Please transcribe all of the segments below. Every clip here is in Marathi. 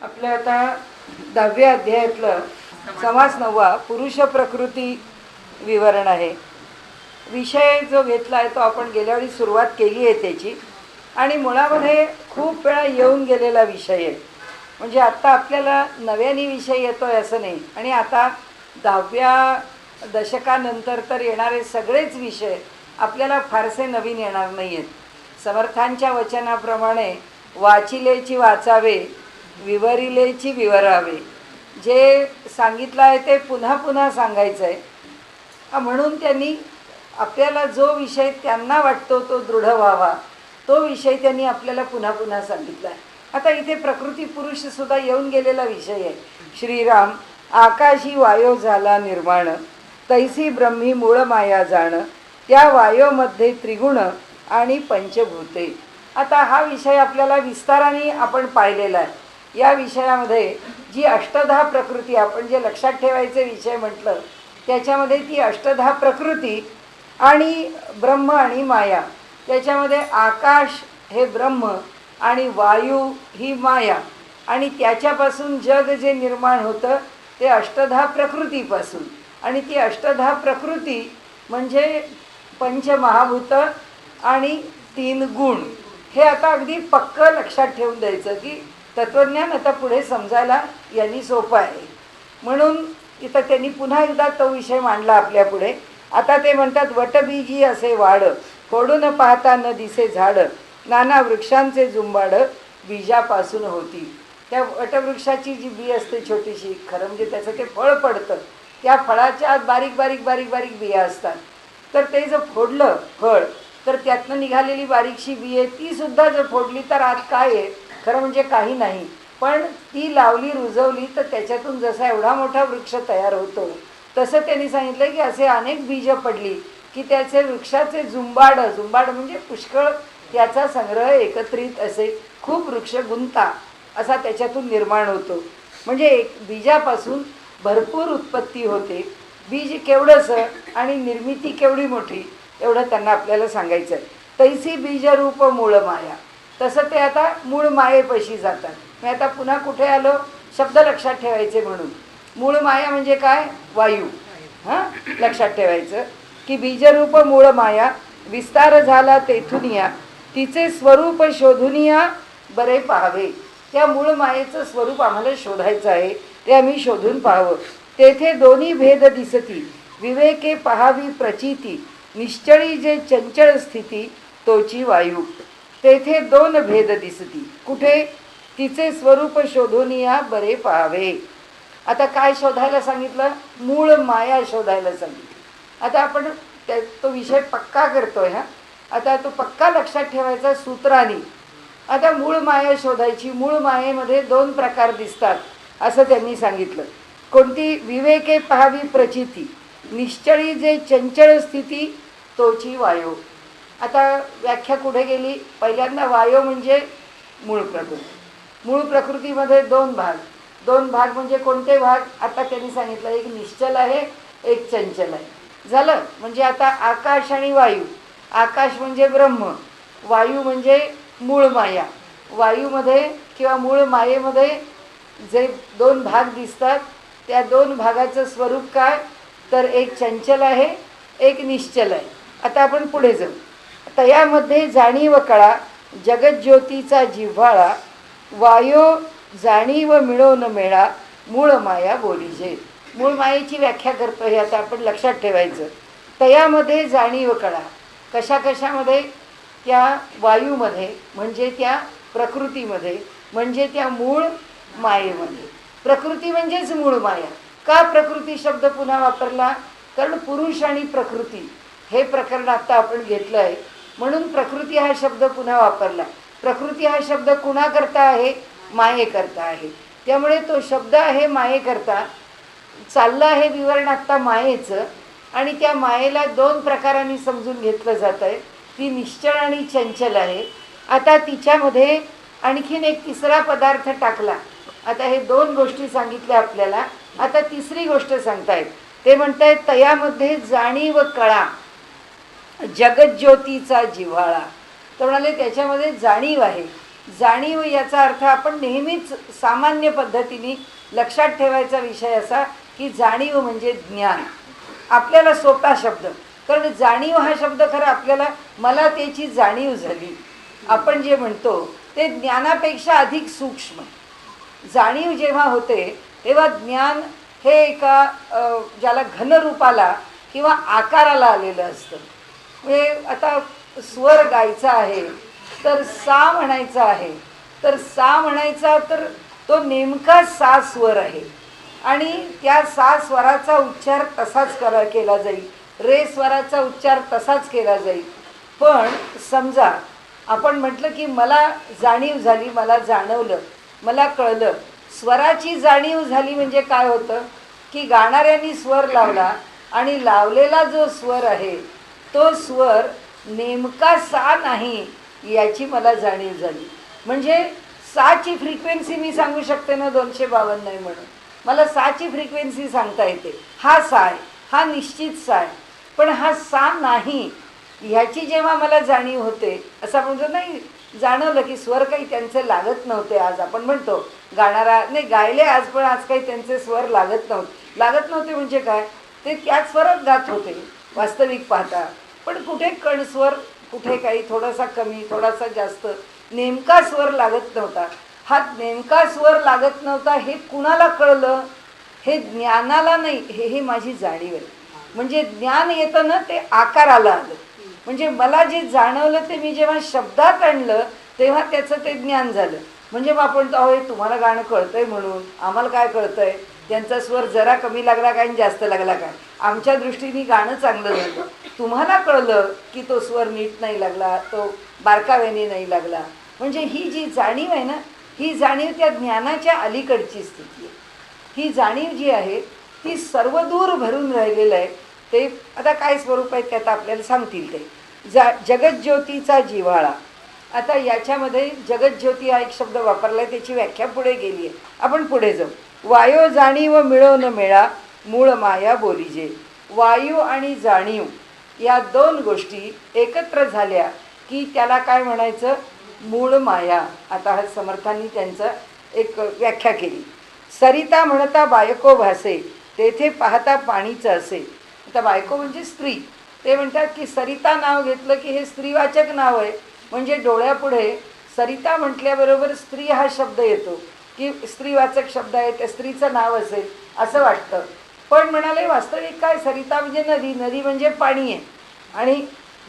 आपल्या आता 10व्या अध्यायातलं समास 9वा पुरुष प्रकृती विवरण आहे. विषय जो घेतला आहे तो आपण गेल्या वेळी सुरुवात केली आहे त्याची, आणि मुळामध्ये खूप वेळा येऊन गेलेला विषय आहे. म्हणजे आत्ता आपल्याला नव्याने विषय येतो आहे असं नाही. आणि आता 10व्या दशकानंतर तर येणारे सगळेच विषय आपल्याला फारसे नवीन येणार नाही आहेत. समर्थांच्या वचनाप्रमाणे वाचिलेची वाचावे, विवरिलेची विवरावे. जे सांगितलं आहे ते पुन्हा पुन्हा सांगायचं आहे. म्हणून त्यांनी आपल्याला जो विषय त्यांना वाटतो तो दृढ व्हावा, तो विषय त्यांनी आपल्याला पुन्हा पुन्हा सांगितला आहे. आता इथे प्रकृती पुरुषसुद्धा येऊन गेलेला विषय आहे. श्रीराम आकाशी वायो झाला निर्माण, तैसी ब्रह्मी मूळ माया जाण, त्या वायोमध्ये त्रिगुण आणि पंचभूते. आता हा विषय आपल्याला विस्ताराने आपण पाहिलेला आहे. या विषयामध्ये जी अष्टधा प्रकृती आपण जे लक्षात ठेवायचे विषय म्हटलं, त्याच्यामध्ये ती अष्टधा प्रकृती आणि ब्रह्म आणि माया, त्याच्यामध्ये आकाश हे ब्रह्म आणि वायू ही माया, आणि त्याच्यापासून जग जे निर्माण होतं ते अष्टधा प्रकृतीपासून. आणि ती अष्टधा प्रकृती म्हणजे पंचमहाभूत आणि 3 गुण. हे आता अगदी पक्क लक्षात ठेवून द्यायचं की तत्त्वज्ञान आता पुढे समजायला यांनी सोपं आहे. म्हणून इथं त्यांनी पुन्हा एकदा तो विषय मांडला आपल्या पुढे. आता ते म्हणतात, वटबीजी असे वाड, फोडून पाहता न दिसे झाड, नाना वृक्षांचे जुंबाड बीजापासून होती. त्या वटवृक्षाची जी बी असते छोटीशी, खरं म्हणजे त्याचं ते फळ पडतं, त्या फळाच्या आत बारीक बारीक बारीक बारीक बिया असतात. तर ते जर फोडलं फळ तर त्यातनं निघालेली बारीकशी बी आहे, ती सुद्धा जर फोडली तर आत काय आहे, खरं म्हणजे काही नाही. पण ती लावली रुजवली तर त्याच्यातून जसा एवढा मोठा वृक्ष तयार होतो, तसं त्यांनी सांगितलं की असे अनेक बीजं पडली की त्याचे वृक्षाचे जुंबाड, जुंबाड म्हणजे पुष्कळ त्याचा संग्रह एकत्रित असे खूप वृक्ष गुंता असा त्याच्यातून निर्माण होतो. म्हणजे एक बीजापासून भरपूर उत्पत्ती होते. बीज केवढंसं आणि निर्मिती केवढी मोठी, एवढं त्यांना आपल्याला सांगायचं आहे. तैसी बीजरूप मूळ माया. तसं ते आता मूळ मायेपाशी जातात. मी आता पुन्हा कुठे आलो, शब्द लक्षात ठेवायचे म्हणून. मूळ माया म्हणजे काय, वायू. लक्षात ठेवायचं की बीजरूप मूळ माया विस्तार झाला तेथुनिया, तिचे स्वरूप शोधुनिया बरे पाहावे. त्या मूळ मायेचं स्वरूप आम्हाला शोधायचं आहे, ते आम्ही शोधून पाहावं. तेथे दोन्ही भेद दिसती, विवेके पहावी प्रचिती, निश्चळी जे चंचळ स्थिती तोची वायू. तेथे 2 भेद दिसती. कुठे, तिचे स्वरूप शोधुनिया बरे पाहावे. आता काय शोधायला सांगितलं, मूळ माया शोधायला सांगितलं. आता आपण तो विषय पक्का करतोय. आता तो पक्का लक्षात ठेवायचा सूत्राने. आता मूळ माया शोधायची. मूळ मायेमध्ये 2 प्रकार दिसतात असं त्यांनी सांगितलं. कोणती, विवेके पहावी प्रचिती, निश्चळी जे चंचळ स्थिती तोची वायो. आता व्याख्या कुठे गेली, पहिल्यांदा वायो म्हणजे मूळ प्रकृती. मूळ प्रकृतीमध्ये 2 भाग. 2 भाग म्हणजे कोणते भाग, आता त्यांनी सांगितलं, एक निश्चल आहे, एक चंचल आहे. झालं. म्हणजे आता आकाश आणि वायू. आकाश म्हणजे ब्रह्म, वायू म्हणजे मूळ माया. वायूमध्ये किंवा मूळ मायेमध्ये जे 2 भाग दिसतात, त्या 2 भागाचं स्वरूप काय, तर एक चंचल आहे, एक निश्चल आहे. आता आपण पुढे जाऊ. तयामध्ये जाणीव कळा, जगज्योतीचा जिव्हाळा, वायो जाणीव मिळो न मेळा, मूळ माया बोलीजे. मूळ मायेची व्याख्या करतो हे आता आपण लक्षात ठेवायचं. तयामध्ये जाणीव कळा. कशा कशामध्ये, त्या वायूमध्ये म्हणजे त्या प्रकृतीमध्ये, म्हणजे त्या मूळ मायेमध्ये. प्रकृती म्हणजेच मूळ माया. का प्रकृती शब्द पुन्हा वापरला, कारण पुरुष आणि प्रकृती हे प्रकरण आता आपण घेतलं आहे, म्हणून प्रकृती हा शब्द पुन्हा वापरला. प्रकृती हा शब्द कुणाकरता आहे, मायेकरता आहे. त्यामुळे तो शब्द आहे मायेकरता. चाललं आहे विवरण आत्ता मायेचं, आणि त्या मायेला 2 प्रकारांनी समजून घेतलं जात आहे. ती निश्चळ आणि चंचल आहे. आता तिच्यामध्ये आणखीन एक तिसरा पदार्थ टाकला. आता हे 2 गोष्टी सांगितल्या आपल्याला. आता तिसरी गोष्ट सांगतायत. ते म्हणतायत, तयामध्ये जाणीव कळा, जगज्योतीचा जिव्हाळा. तर म्हणाले त्याच्यामध्ये जाणीव आहे. जाणीव याचा अर्थ आपण नेहमीच सामान्य पद्धतीने लक्षात ठेवायचा विषय असा की जाणीव म्हणजे ज्ञान. आपल्याला सोपा शब्द, कारण जाणीव हा शब्द खरं आपल्याला मला त्याची जाणीव झाली आपण जे म्हणतो ते ज्ञानापेक्षा अधिक सूक्ष्म. जाणीव जेव्हा होते तेव्हा ज्ञान हे एका ज्याला घनरूपाला किंवा आकाराला आलेलं असतं. म्हणजे आता स्वर गायचा आहे तर सा म्हणायचा आहे, तर सा म्हणायचा तर तो नेमका सा स्वर आहे आणि त्या सा स्वराचा उच्चार तसाच केला जाईल, रे स्वराचा उच्चार तसाच केला जाईल. पण समजा आपण म्हटलं की मला जाणीव झाली, मला जाणवलं, मला कळलं. स्वराची जाणीव झाली म्हणजे काय होतं की गाणाऱ्यांनी स्वर लावला आणि लावलेला जो स्वर आहे तो स्वर नेमका सा नाही याची मला जाणीव झाली. म्हणजे साची फ्रिक्वेन्सी मी सांगू शकते ना 252 आहे म्हणून, मला साची फ्रिक्वेन्सी सांगता येते. हा सा आहे, हा निश्चित सा आहे, पण हा सा नाही ह्याची जेव्हा मला जाणीव होते. असं म्हणजे नाही जाणवलं की स्वर काही त्यांचे लागत नव्हते. आज आपण म्हणतो गाणारा नाही गायले आज, पण आज काही त्यांचे स्वर लागत नव्हते म्हणजे काय, ते त्याच स्वरात गात होते वास्तविक पाहता. पण कुठे कणस्वर, कुठे काही थोडासा कमी, थोडासा जास्त, नेमका स्वर लागत नव्हता. हा नेमका स्वर लागत नव्हता हे कुणाला कळलं, हे ज्ञानाला नाही, हे माझी जाणीव आहे. म्हणजे ज्ञान येतं ना ते आकाराला आलं. म्हणजे मला जे जाणवलं ते मी जेव्हा शब्दात आणलं तेव्हा त्याचं ते ज्ञान झालं. म्हणजे मग आपण अहो हे तुम्हाला गाणं कळतंय म्हणून आम्हाला काय कळतंय, त्यांचा स्वर जरा कमी लागला काय आणि जास्त लागला काय, आमच्या दृष्टीने गाणं चांगलं झालं. तुम्हाला कळलं की तो स्वर नीट नाही लागला, तो बारकाव्याने नाही लागला. म्हणजे ही जी जाणीव आहे ना, ही जाणीव त्या ज्ञानाच्या अलीकडची स्थिती आहे. ही जाणीव जी आहे ती सर्वदूर भरून राहिलेलं आहे. ते आता काय स्वरूप आहेत ते आता आपल्याला सांगतील ते. जगज्योतीचा जिव्हाळा. आता याच्यामध्ये जगज्योती हा एक शब्द वापरला आहे, त्याची व्याख्या पुढे गेली आहे. आपण पुढे जाऊ. वायो जाणीव मिळो न मेळा, मूळ माया बोलीजे. वायू आणि जाणीव या दोन गोष्टी एकत्र झाल्या की त्याला काय म्हणायचं, मूळ माया. आता हा समर्थांनी त्यांचं एक व्याख्या केली. सरिता म्हणता बायको भासे, तेथे पाहता पाणीचं असे. आता बायको म्हणजे स्त्री. ते म्हणतात की सरिता नाव घेतलं की हे स्त्रीवाचक नाव आहे. म्हणजे डोळ्यापुढे सरिता म्हटल्याबरोबर स्त्री हा शब्द येतो की स्त्रीवाचक शब्द आहे, त्या स्त्रीचं नाव असेल असं वाटतं. पण म्हणाले वास्तविक काय, सरिता म्हणजे नदी, नदी म्हणजे पाणी आहे. आणि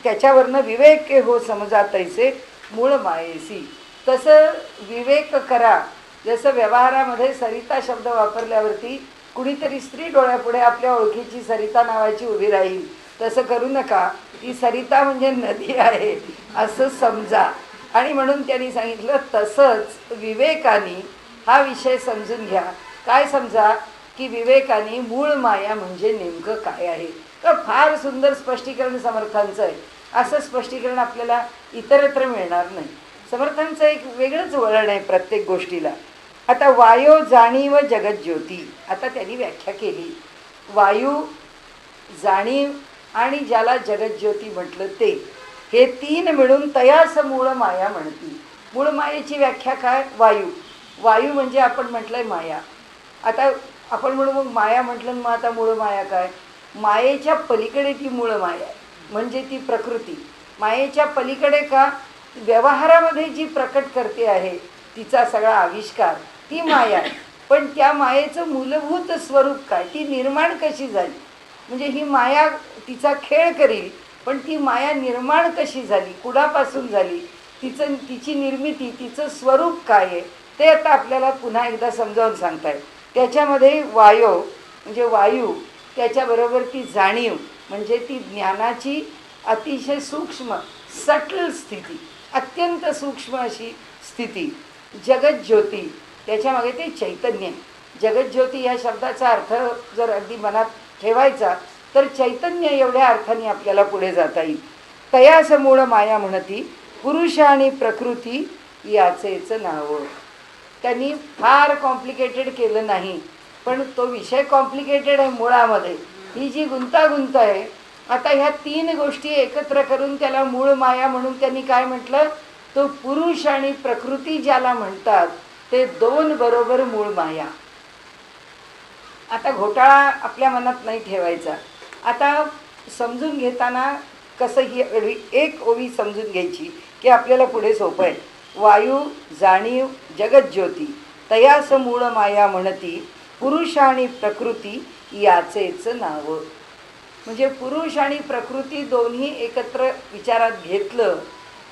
त्याच्यावरनं विवेक हो समजा तैसे मूळ मायेसी. तसं विवेक करा. जसं व्यवहारामध्ये सरिता शब्द वापरल्यावरती कुणीतरी स्त्री डोळ्यापुढे आपल्या ओळखीची सरिता नावाची उभी राहील, तसं करू नका. ती सरिता म्हणजे नदी आहे असं समजा. आणि म्हणून त्यांनी सांगितलं तसंच विवेकाने हा विषय समजून घ्या. काय समजा की विवेकाने मूळ माया म्हणजे नेमकं काय आहे. तर फार सुंदर स्पष्टीकरण समर्थांचं आहे. असं स्पष्टीकरण आपल्याला इतरत्र मिळणार नाही. समर्थांचं एक वेगळंच वळण आहे प्रत्येक गोष्टीला. आता वायो जाणीव जगज्योती. आता त्यांनी व्याख्या केली. वायू, जाणीव आणि ज्याला जगज्योती म्हटलं ते, हे तीन मिळून तयास मूळ माया म्हणती. मूळ मायेची व्याख्या काय, वायू. वायू म्हणजे आपण म्हटलंय माया. आता आपण म्हणू मग माया म्हटलं मग आता मूळ माया काय, मायेच्या पलीकडे ती मूळ माया आहे. म्हणजे ती प्रकृती मायेच्या पलीकडे का, व्यवहारामध्ये जी प्रकट करते आहे तिचा सगळा आविष्कार ती माया आहे. पण त्या मायेचं मूलभूत स्वरूप काय, ती निर्माण कशी झाली, म्हणजे ही माया तिचा खेळ करील पण ती माया निर्माण कशी झाली, कुणापासून झाली, तिची निर्मिती, तिचं स्वरूप काय आहे ते आता आपल्याला पुन्हा एकदा समजावून सांगतायत. त्याच्यामध्ये वायो म्हणजे वायू, त्याच्याबरोबर ती जाणीव म्हणजे ती ज्ञानाची अतिशय सूक्ष्म सटल स्थिती, अत्यंत सूक्ष्म अशी स्थिती. जगज्योती त्याच्यामागे ते चैतन्य. जगज्योती या शब्दाचा अर्थ जर अगदी मनात ठेवायचा तर चैतन्य एवढ्या अर्थाने आपल्याला पुढे जाता येईल. तयास मूळ माया म्हणती, पुरुष आणि प्रकृती याचेच नाव. त्यांनी फार कॉम्प्लिकेटेड केलं नाही, पण तो विषय कॉम्प्लिकेटेड आहे मुळामध्ये. ही जी गुंतागुंत आहे, आता ह्या तीन गोष्टी एकत्र करून त्याला मूळ माया म्हणून त्यांनी काय म्हटलं, तो पुरुष आणि प्रकृती ज्याला म्हणतात ते दोन बरोबर मूळ माया. आता घोटाळा आपल्या मनात नाही ठेवायचा. आता समजून घेताना कसं ही एक ओवी समजून घ्यायची की आपल्याला पुढे सोपं आहे. वायू जाणीव जगज्योती तयास मूळ माया म्हणती पुरुष आणि प्रकृती याचेच नाव. म्हणजे पुरुष आणि प्रकृती दोन्ही एकत्र विचारात घेतलं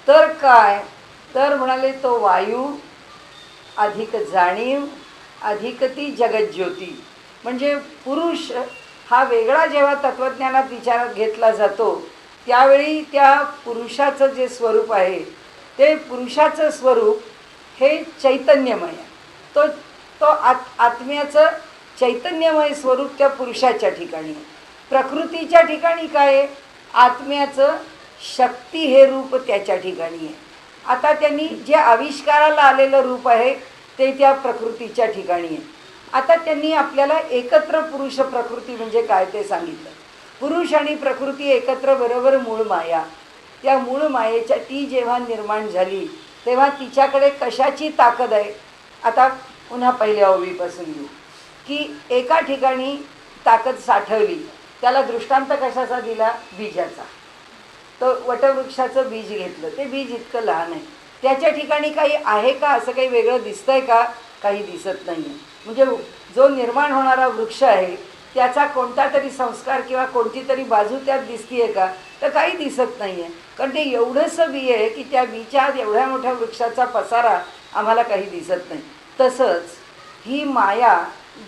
तर काय, तर म्हणाले तो वायू अधिक जाणीव अधिक ती जगज्योती. म्हणजे पुरुष हा वेगळा जेव्हा तत्त्वज्ञानात विचारात घेतला जातो त्यावेळी त्या पुरुषाचं जे स्वरूप आहे ते पुरुषाचं स्वरूप हे चैतन्यमय आहे. तो तो आत्म्याचं चैतन्यमय स्वरूप त्या पुरुषाच्या ठिकाणी आहे. प्रकृतीच्या ठिकाणी काय आहे, आत्म्याचं शक्ती हे रूप त्याच्या ठिकाणी आहे. आता त्यांनी जे आविष्काराला आलेलं रूप आहे ते त्या प्रकृतीच्या ठिकाणी आहे. आता त्यांनी आपल्याला एकत्र पुरुष प्रकृती म्हणजे काय ते सांगितलं. पुरुष आणि प्रकृती एकत्र बरोबर मूळ माया. त्या मूळ मायेच्या ती जेव्हा निर्माण झाली तेव्हा तिच्याकडे कशाची ताकद आहे. आता पुन्हा पहिल्या ओवीपासून येऊ की एका ठिकाणी ताकद साठवली. त्याला दृष्टांत कशाचा दिला, बीजाचा. तो वटवृक्षाचं बीज घेतलं, ते बीज इतकं लहान आहे, त्याच्या ठिकाणी काही आहे का, असं काही वेगळं दिसतंय का, काही दिसत नाही आहे. म्हणजे जो निर्माण होणारा वृक्ष आहे त्याचा कोणता तरी संस्कार किंवा कोणती तरी बाजू त्यात दिसतीये का, तर काही दिसत नाही आहे. कारण ते एवढंसं बी आहे की त्या बीच्या एवढ्या मोठ्या वृक्षाचा पसारा आम्हाला काही दिसत नाही. तसंच ही माया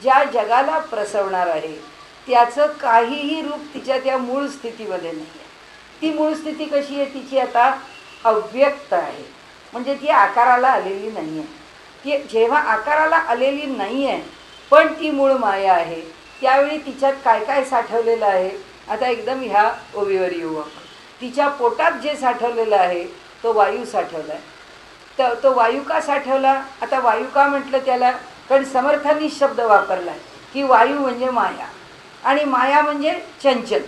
ज्या जगाला प्रसवणार आहे त्याचं काहीही रूप तिच्या त्या मूळ स्थितीमध्ये नाही आहे. ती मूळ स्थिती कशी आहे तिची, आता अव्यक्त आहे. म्हणजे ती आकाराला आलेली नाही आहे. ती जेव्हा आकाराला आलेली नाही आहे पण ती मूळ माया आहे त्यावेळी तिच्यात काय काय साठवलेलं आहे. आता एकदम ह्या ओवीवर येऊ आपण. तिच्या पोटात जे साठवलेलं आहे तो वायू साठवला आहे. तर तो वायू का साठवला, आता वायू का म्हटलं त्याला, कारण समर्थांनी शब्द वापरला आहे की वायू म्हणजे माया आणि माया म्हणजे चंचल.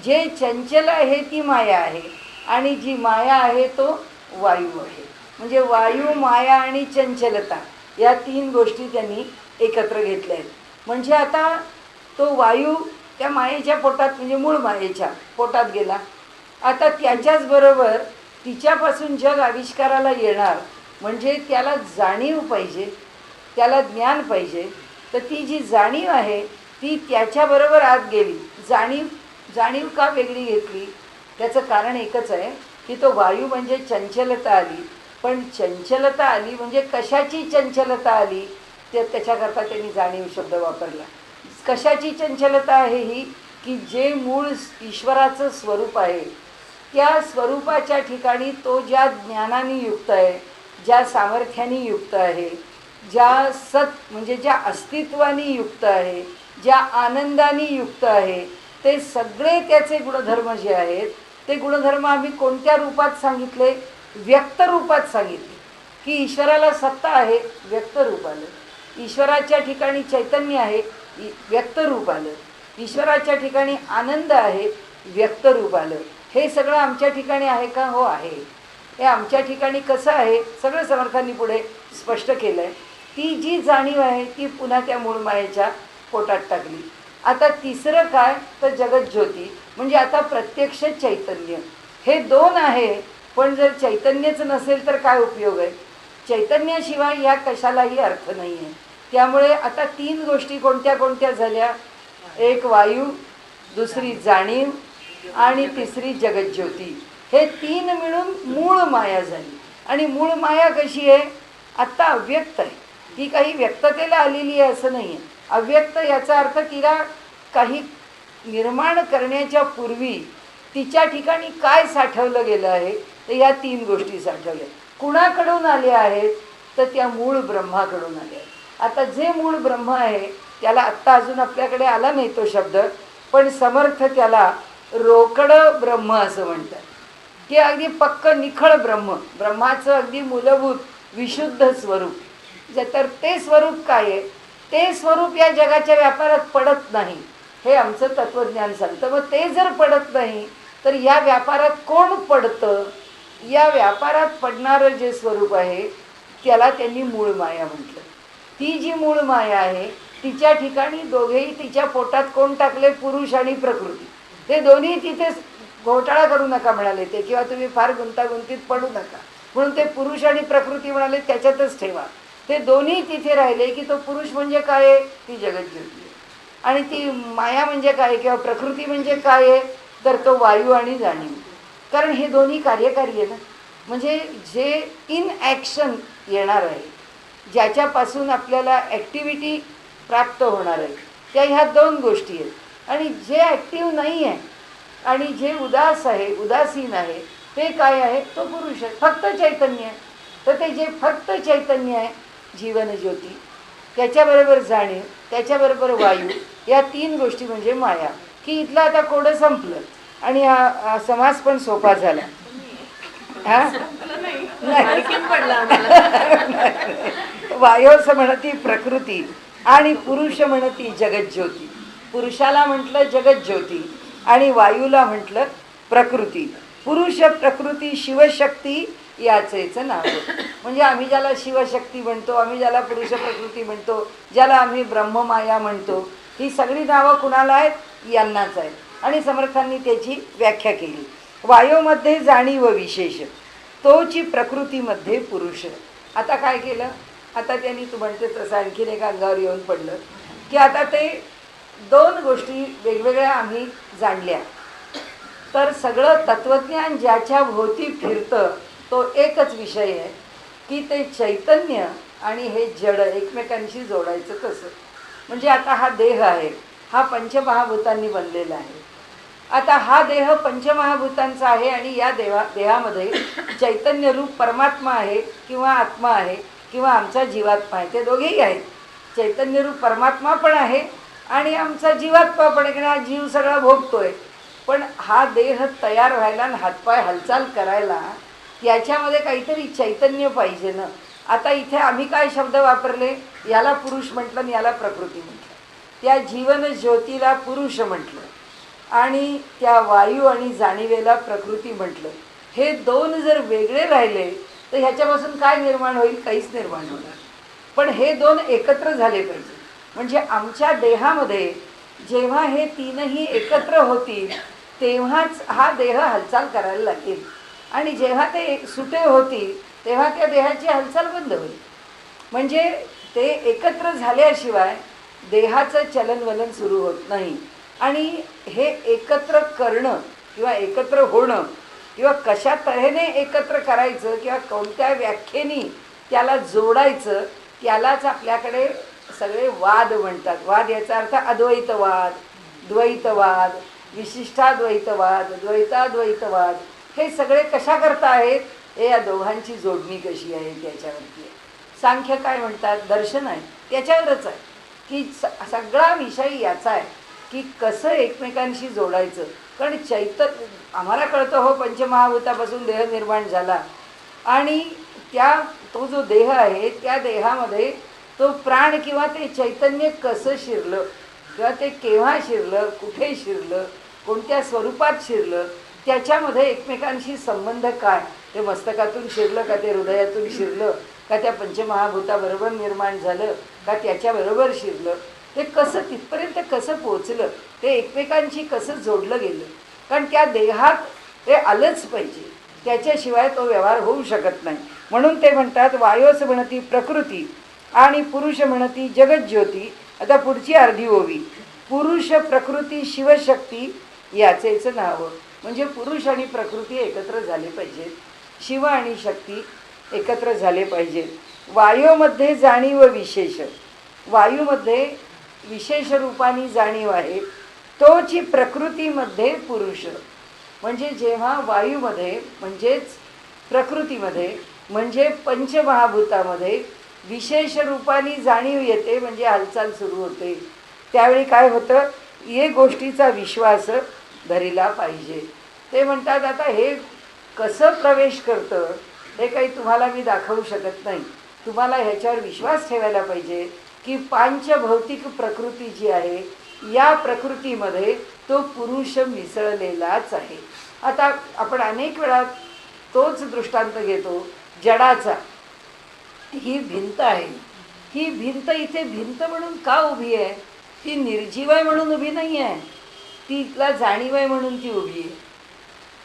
जे चंचल आहे ती माया आहे आणि जी माया आहे तो वायू आहे. म्हणजे वायू, माया आणि चंचलता या तीन गोष्टी त्यांनी एकत्र घेतल्या आहेत. म्हणजे आता तो वायू त्या मायेच्या पोटात म्हणजे मूळ मायेच्या पोटात गेला. आता त्याच्याच बरोबर तिच्यापासून जग आविष्काराला येणार म्हणजे त्याला जाणीव पाहिजे, त्याला ज्ञान पाहिजे. तर ती जी जाणीव आहे ती त्याच्याबरोबर आत गेली. जाणीव का वेगळी घेतली, त्याचं कारण एकच आहे की तो वायू म्हणजे चंचलता आली. पण चंचलता आली म्हणजे कशाची चंचलता आली, त्याच्याकरता त्यांनी जाणीव शब्द वापरला. कशाची चंचलता आहे ही, की जे मूळ ईश्वराचं स्वरूप आहे त्या स्वरूपाच्या ठिकाणी तो ज्या ज्ञानाने युक्त आहे, ज्या सामर्थ्याने युक्त आहे, ज्या सत म्हणजे ज्या अस्तित्वाने युक्त आहे, ज्या आनंदाने युक्त आहे, ते सगळे त्याचे गुणधर्म जे आहेत ते गुणधर्म आम्ही कोणत्या रूपात सांगितले, व्यक्त रूपात सांगितले. की ईश्वराला सत्ता आहे, व्यक्त रूप आलं. ईश्वराच्या ठिकाणी चैतन्य आहे, व्यक्त रूप आलं. ईश्वराच्या ठिकाणी आनंद आहे, व्यक्त रूप आलं. हे सगळं आमच्या ठिकाणी आहे का, हो आहे. हे आमच्या ठिकाणी कसं आहे सगळं समर्थांनी पुढे स्पष्ट केलं आहे. ती जी जाणीव आहे ती पुन्हा त्या मूळ मायेच्या पोटात टाकली. आता तिसरं काय, तर जगज्योती म्हणजे आता प्रत्यक्ष चैतन्य. हे दोन आहे, पण जर चैतन्यच नसेल तर काय उपयोग आहे. चैतन्याशिवाय या कशालाही अर्थ नाही आहे. त्यामुळे आता तीन गोष्टी कोणत्या कोणत्या झाल्या, एक वायू, दुसरी जाणीव आणि तिसरी जगज्योती. हे तीन मिळून मूळ माया झाली. आणि मूळ माया कशी आहे, आत्ता अव्यक्त आहे. ती काही व्यक्ततेला आलेली आहे असं नाही आहे. अव्यक्त याचा अर्थ तिला काही निर्माण करण्याच्या पूर्वी तिच्या ठिकाणी काय साठवलं गेलं आहे, तर या तीन गोष्टी साठवल्या. कुणाकडून आल्या आहेत, तर त्या मूळ ब्रह्माकडून आल्या आहेत. आता जे मूळ ब्रह्म आहे त्याला आत्ता अजून आपल्याकडे आला नाही तो शब्द, पण समर्थ त्याला रोकड ब्रह्म असं म्हणतात. की अगदी पक्क निखळ ब्रह्म, ब्रह्माचं अगदी मूलभूत विशुद्ध स्वरूप. तर ते स्वरूप काय आहे, ते स्वरूप या जगाच्या व्यापारात पडत नाही हे आमचं तत्त्वज्ञान सांगतं. मग ते जर पडत नाही तर या व्यापारात कोण पडतं, या व्यापारात पडणारं जे स्वरूप आहे त्याला त्यांनी मूळ माया म्हटलं. ती जी मूळ माया आहे तिच्या ठिकाणी दोघेही तिच्या पोटात कोण टाकले, पुरुष आणि प्रकृती. ते दोन्ही तिथे घोटाळा करू नका म्हणाले ते, किंवा तुम्ही फार गुंतागुंतीत पडू नका म्हणून ते पुरुष आणि प्रकृती म्हणाले त्याच्यातच ठेवा. ते दोन्ही तिथे राहिले की तो पुरुष म्हणजे काय आहे, ती जगज्योती आहे. आणि ती माया म्हणजे काय किंवा प्रकृती म्हणजे काय आहे, तर तो वायू आणि जाणीव. कारण हे दोन्ही कार्यकारी आहे ना. म्हणजे जे इन ॲक्शन येणार आहे, ज्याच्यापासून आपल्याला ॲक्टिव्हिटी प्राप्त होणार आहे, त्या ह्या दोन गोष्टी आहेत. आणि जे ॲक्टिव्ह नाही आहे आणि जे उदास आहे, उदासीन आहे, ते काय आहे, तो पुरुष आहे, फक्त चैतन्य आहे. तर ते जे फक्त चैतन्य आहे, जीवनज्योती, त्याच्याबरोबर जाणीव, त्याच्याबरोबर वायू, या तीन गोष्टी म्हणजे माया. की इथलं आता कोडं संपलं आणि हा समास पण सोपा झाला. वायोस म्हणती प्रकृती आणि पुरुष म्हणती जगज्योती. पुरुषाला म्हटलं जगज्योती आणि वायूला म्हटलं प्रकृती. पुरुष प्रकृती शिवशक्ती याचेच नाव. म्हणजे आम्ही ज्याला शिवशक्ती म्हणतो, आम्ही ज्याला पुरुष प्रकृती म्हणतो, ज्याला आम्ही ब्रह्ममाया म्हणतो, ही सगळी नावं कुणाला आहेत, यांनाच आहेत. आणि समर्थांनी त्याची व्याख्या केली. वायूमध्ये जाणीव विशेष, तोची प्रकृतीमध्ये पुरुष. आता काय केलं, आता त्यांनी तू म्हणते तसं आणखीन एका अंगावर येऊन पडलं की आता ते दोन गोष्टी वेगवेगळ्या आम्ही जाणल्या, तर सगळं तत्वज्ञान ज्याच्या भोवती फिरतं तो एकच विषय आहे की ते चैतन्य आणि हे जड एकमेकांशी जोडायचं कसं. म्हणजे आता हा देह आहे, हा पंचमहाभूतांनी बनलेला आहे. आता हा देह पंचमहाभूतांचा आहे आणि या देहामध्ये चैतन्य रूप परमात्मा आहे किंवा आत्मा आहे किंवा आमचा जीवात्मा आहे. ते दोघेही आहेत. चैतन्य रूप परमात्मा पण आहे आणि आमचा जीवात्मा पण आहे, हा जीव सगळा भोगतोय. पण हा देह तयार व्हायला आणि हातपाय हालचाल करायला याच्यामध्ये काहीतरी चैतन्य पाहिजे ना. आता इथे आम्ही काय शब्द वापरले, याला पुरुष म्हटलं आणि याला प्रकृती म्हटलं. त्या जीवन ज्योतीला पुरुष म्हटलं आणि त्या वायू आणि जाणीवेला प्रकृती म्हटलं. हे दोन जर वेगळे राहिले तर ह्याच्यापासून काय निर्माण होईल, काहीच निर्माण होणार. पण हे दोन एकत्र झाले पाहिजे. म्हणजे आमच्या देहामध्ये जेव्हा हे तीनही एकत्र होतील तेव्हाच हा देह हालचाल करायला लागेल. आणि जेव्हा ते सुटे होतील तेव्हा त्या देहाची हालचाल बंद होईल. म्हणजे ते एकत्र झाल्याशिवाय देहाचं चलनवलन सुरू होत नाही. आणि हे एकत्र करणं किंवा एकत्र होणं किंवा कशा तऱ्हेने एकत्र करायचं किंवा कोणत्या व्याख्येने त्याला जोडायचं, त्यालाच आपल्याकडे सगळे वाद म्हणतात. वाद याचा अर्थ अद्वैतवाद, द्वैतवाद, विशिष्टाद्वैतवाद, द्वैताद्वैतवाद, हे सगळे कशा करता आहेत, हे या दोघांची जोडणी कशी आहे त्याच्यावरती आहे. सांख्य काय म्हणतात, दर्शन आहे, त्याच्यावरच आहे की सगळा विषय याचा आहे की कसं एकमेकांशी जोडायचं. कारण आम्हाला कळतं हो पंचमहाभूतापासून देह निर्माण झाला आणि तो जो देह आहे त्या देहामध्ये तो प्राण किंवा ते चैतन्य कसं शिरलं किंवा ते केव्हा शिरलं, कुठे शिरलं, कोणत्या स्वरूपात शिरलं, त्याच्यामध्ये एकमेकांशी संबंध काय. ते मस्तकातून शिरलं का, ते हृदयातून शिरलं का, त्या पंचमहाभूताबरोबर निर्माण झालं का, त्याच्याबरोबर शिरलं, ते कसं तिथपर्यंत कसं पोचलं, ते एकमेकांशी कसं जोडलं गेलं. कारण त्या देहात ते आलंच पाहिजे, त्याच्याशिवाय तो व्यवहार होऊ शकत नाही. म्हणून ते म्हणतात वायोस म्हणती प्रकृती आणि पुरुष म्हणती जगज्योती. आता पुढची अर्धी ओवी, पुरुष प्रकृती शिवशक्ती याचेच नाव. म्हणजे पुरुष आणि प्रकृती एकत्र झाले पाहिजेत, शिव आणि शक्ती एकत्र झाले पाहिजेत. वायूमध्ये जाणीव विशेष, वायूमध्ये विशेष रूपाने जाणीव आहे, तोची प्रकृतीमध्ये पुरुष. म्हणजे जेव्हा वायूमध्ये म्हणजेच प्रकृतीमध्ये म्हणजे पंचमहाभूतामध्ये विशेष रूपाने जाणीव येते, म्हणजे हालचाल सुरू होते, त्यावेळी काय होतं, ये गोष्टीचा विश्वास धरिला पाहिजे. ते म्हणतात आता हे कसं प्रवेश करतं हे काही तुम्हाला मी दाखवू शकत नाही. तुम्हाला ह्याच्यावर विश्वास ठेवायला पाहिजे की पांचभौतिक प्रकृती जी आहे या प्रकृतीमध्ये तो पुरुष मिसळलेलाच आहे. आता आपण अनेक वेळा तोच दृष्टांत घेतो जडाचा. ही भिंत आहे, ही भिंत इथे भिंत म्हणून का उभी आहे? ती निर्जीव आहे म्हणून उभी नाही आहे, तिला जाणीव आहे म्हणून ती उभी आहे.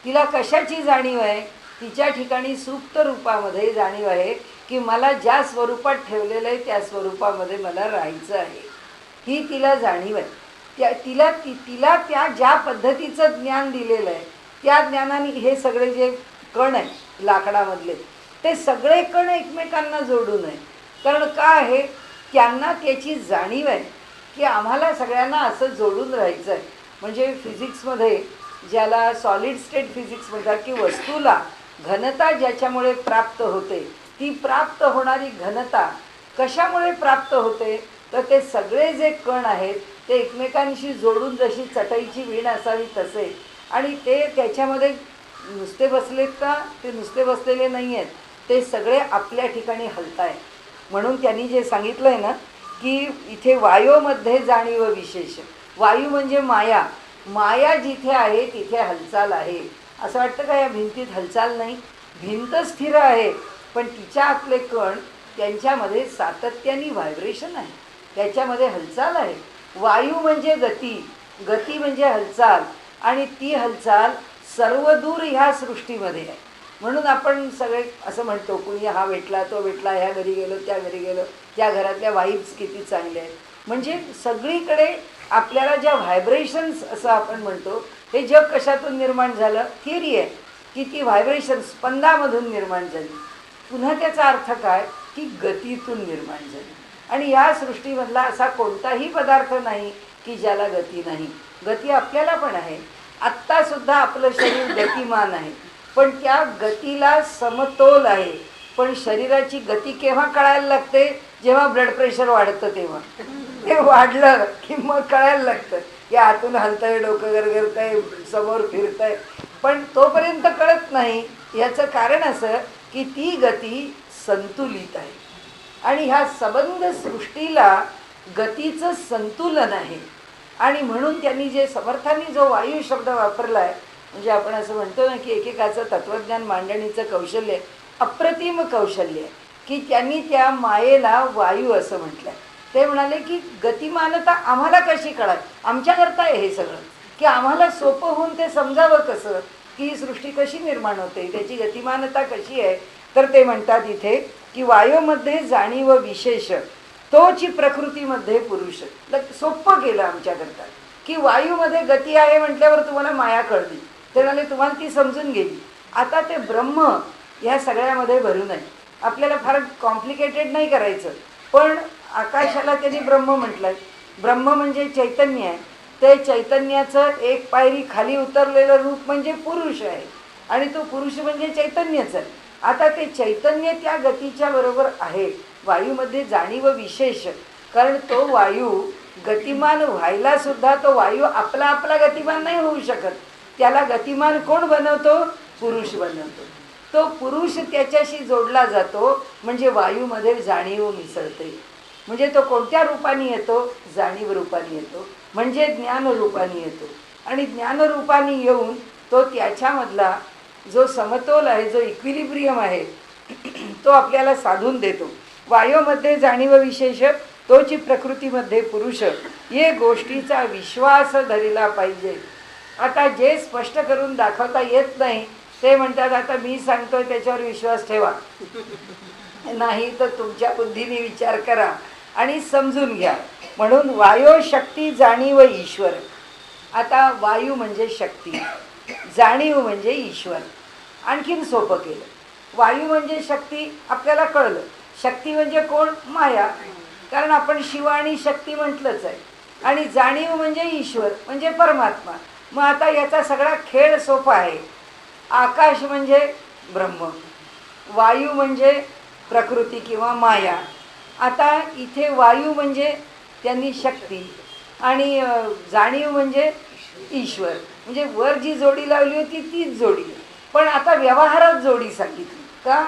तिला कशाची जाणीव आहे? तिच्या ठिकाणी सुप्त रूपामध्ये जाणीव आहे की मला ज्या स्वरूपात ठेवलेलं आहे त्या स्वरूपामध्ये मला राहायचं आहे, ही तिला जाणीव आहे. तिला त्या ज्या पद्धतीचं ज्ञान दिलेलं आहे त्या ज्ञानाने हे सगळे जे कण आहे लाकडामधले, ते सगळे कण एकमेकांना जोडून आहे. कारण का आहे? त्यांना त्याची जाणीव आहे की आम्हाला सगळ्यांना असं जोडून राहायचं आहे. म्हणजे फिजिक्समध्ये ज्याला सॉलिड स्टेट फिजिक्स म्हणतात की वस्तूला घनता ज्याच्यामुळे प्राप्त होते, ती प्राप्त होणारी घनता कशामुळे प्राप्त होते? तर ते सगळे जे कण आहेत ते एकमेकांशी जोडून जशी चटईची वीण असावी तसे, आणि ते त्याच्यामध्ये नुसते बसलेत का? ते नुसते बसलेले नाही आहेत, ते सगळे आपल्या ठिकाणी हलत आहे. म्हणून त्यांनी जे सांगितलं आहे ना की इथे वायोमध्ये जाणीव विशेष. वायू म्हणजे माया, माया जिथे आहे तिथे हालचाल आहे. असं वाटतं का या भिंतीत हालचाल नाही? भिंत स्थिर आहे, पण तिच्या आतले कण त्यांच्यामध्ये सातत्याने व्हायब्रेशन आहे, त्याच्यामध्ये हालचाल आहे. वायू म्हणजे गती, गती म्हणजे हालचाल, आणि ती हालचाल सर्वदूर ह्या सृष्टीमध्ये आहे. म्हणून आपण सगळे असं म्हणतो, कुणी हा भेटला तो भेटला, ह्या घरी गेलो त्या घरी गेलो, त्या घरातल्या वाईब्स किती चांगल्या आहेत. म्हणजे सगळीकडे आपल्याला ज्या व्हायब्रेशन्स असं आपण म्हणतो, हे जग कशातून निर्माण झालं? थिअरी आहे की ती व्हायब्रेशन्स स्पंदामधून निर्माण झाली. पुन्हा त्याचा अर्थ काय? की गतीतून निर्माण झाली. आणि या सृष्टीमधला असा कोणताही पदार्थ नाही की ज्याला गती नाही. गती आपल्याला पण आहे. आत्तासुद्धा आपलं शरीर गतिमान आहे, पण त्या गतीला समतोल आहे. पण शरीराची गती केव्हा कळायला लागते? जेव्हा ब्लड प्रेशर वाढतं तेव्हा. ते वाढलं की मग कळायला लागतं की आतून हलतंय, डोकं गरगरतंय, समोर फिरतंय, पण तोपर्यंत कळत नाही. याचं कारण असं की ती गती संतुलित आहे, आणि ह्या सबंध सृष्टीला गतीचं संतुलन आहे. आणि म्हणून त्यांनी जे समर्थांनी जो वायू शब्द वापरला आहे, म्हणजे आपण असं म्हणतो ना की एकेकाचं तत्त्वज्ञान मांडणीचं कौशल्य अप्रतिम कौशल्य आहे, की त्यांनी त्या मायेला वायू असं म्हटलं आहे. ते म्हणाले की गतिमानता आम्हाला कशी कळाल? आमच्याकरता आहे हे सगळं, की आम्हाला सोपं होऊन ते समजावं कसं की ही सृष्टी कशी निर्माण होते, त्याची गतिमानता कशी आहे. तर ते म्हणतात इथे की वायूमध्ये जाणीव विशेष, तोची प्रकृतीमध्ये पुरुष. सोपं केलं आमच्याकरता की वायूमध्ये गती आहे म्हटल्यावर तुम्हाला माया कळली, ते म्हणाले तुम्हाला ती समजून गेली. आता ते ब्रह्म ह्या सगळ्यामध्ये भरून आहे. आपल्याला फार कॉम्प्लिकेटेड नाही करायचं, पण आकाशाला त्यांनी ब्रह्म म्हटलं आहे. ब्रह्म म्हणजे चैतन्य आहे. ते चैतन्याचं एक पायरी खाली उतरलेलं रूप म्हणजे पुरुष आहे, आणि तो पुरुष म्हणजे चैतन्यच आहे. आता ते चैतन्य त्या गतीच्या बरोबर आहे. वायूमध्ये जाणीव विशेष, कारण तो वायू गतिमान व्हायला सुद्धा तो वायू आपला आपला गतिमान नाही होऊ शकत. त्याला गतिमान कोण बनवतो? पुरुष बनवतो. तो पुरुष त्याच्याशी जोडला जातो, म्हणजे वायूमध्ये जाणीव मिसळते. म्हणजे तो कोणत्या रूपाने येतो? जाणीव रूपाने येतो, म्हणजे ज्ञान रूपाने येतो. आणि ज्ञान रूपाने येऊन तो त्याच्यामधला जो समतोल आहे, जो इक्विलिब्रियम आहे, तो आपल्याला साधून देतो. वायूमध्ये जाणीव विशेष, तोची प्रकृतीमध्ये पुरुष, ये गोष्टीचा विश्वास धरला पाहिजे. आता जे स्पष्ट करून दाखवता येत नाही ते म्हणतात आता मी सांगतोय त्याच्यावर विश्वास ठेवा, नाही तर तुमच्या बुद्धीने विचार करा आणि समजून घ्या. म्हणून वायो शक्ती जाणीव ईश्वर. आता वायू म्हणजे शक्ती, जाणीव म्हणजे ईश्वर. आणखीन सोपं केलं. वायू म्हणजे शक्ती आपल्याला कळलं, शक्ती म्हणजे कोण? माया, कारण आपण शिव आणि शक्ती म्हटलंच आहे. आणि जाणीव म्हणजे ईश्वर म्हणजे परमात्मा. मग आता याचा सगळा खेळ सोपा आहे. आकाश म्हणजे ब्रह्म, वायू म्हणजे प्रकृती किंवा माया. आता इथे वायू म्हणजे त्यांनी शक्ती, आणि जाणीव म्हणजे ईश्वर. म्हणजे वर जी जोडी लावली होती तीच जोडी, पण आता व्यवहारात जोडी सांगितली का?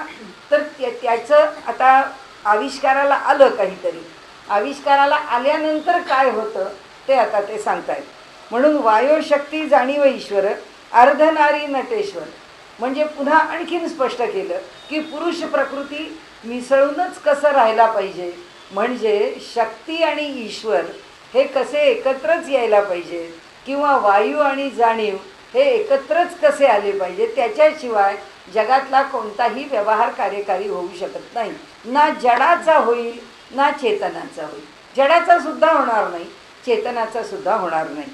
तर त्याचं आता आविष्काराला आलं काहीतरी, आविष्काराला आल्यानंतर काय होतं ते आता ते सांगतायत. म्हणून वायो शक्ती जाणीव ईश्वर, अर्धनारी नटेश्वर. म्हणजे पुन्हा आणखीन स्पष्ट केलं की पुरुष प्रकृती मिसळूनच कसं राहायला पाहिजे, म्हणजे शक्ती आणि ईश्वर हे कसे एकत्रच यायला पाहिजे, किंवा वायू आणि जाणीव हे एकत्रच कसे आले पाहिजे, त्याच्याशिवाय जगातला कोणताही व्यवहार कार्यकारी होऊ शकत नाही. ना जडाचा होईल ना चेतनाचा होईल. जडाचा सुद्धा होणार नाही, चेतनाचा सुद्धा होणार नाही.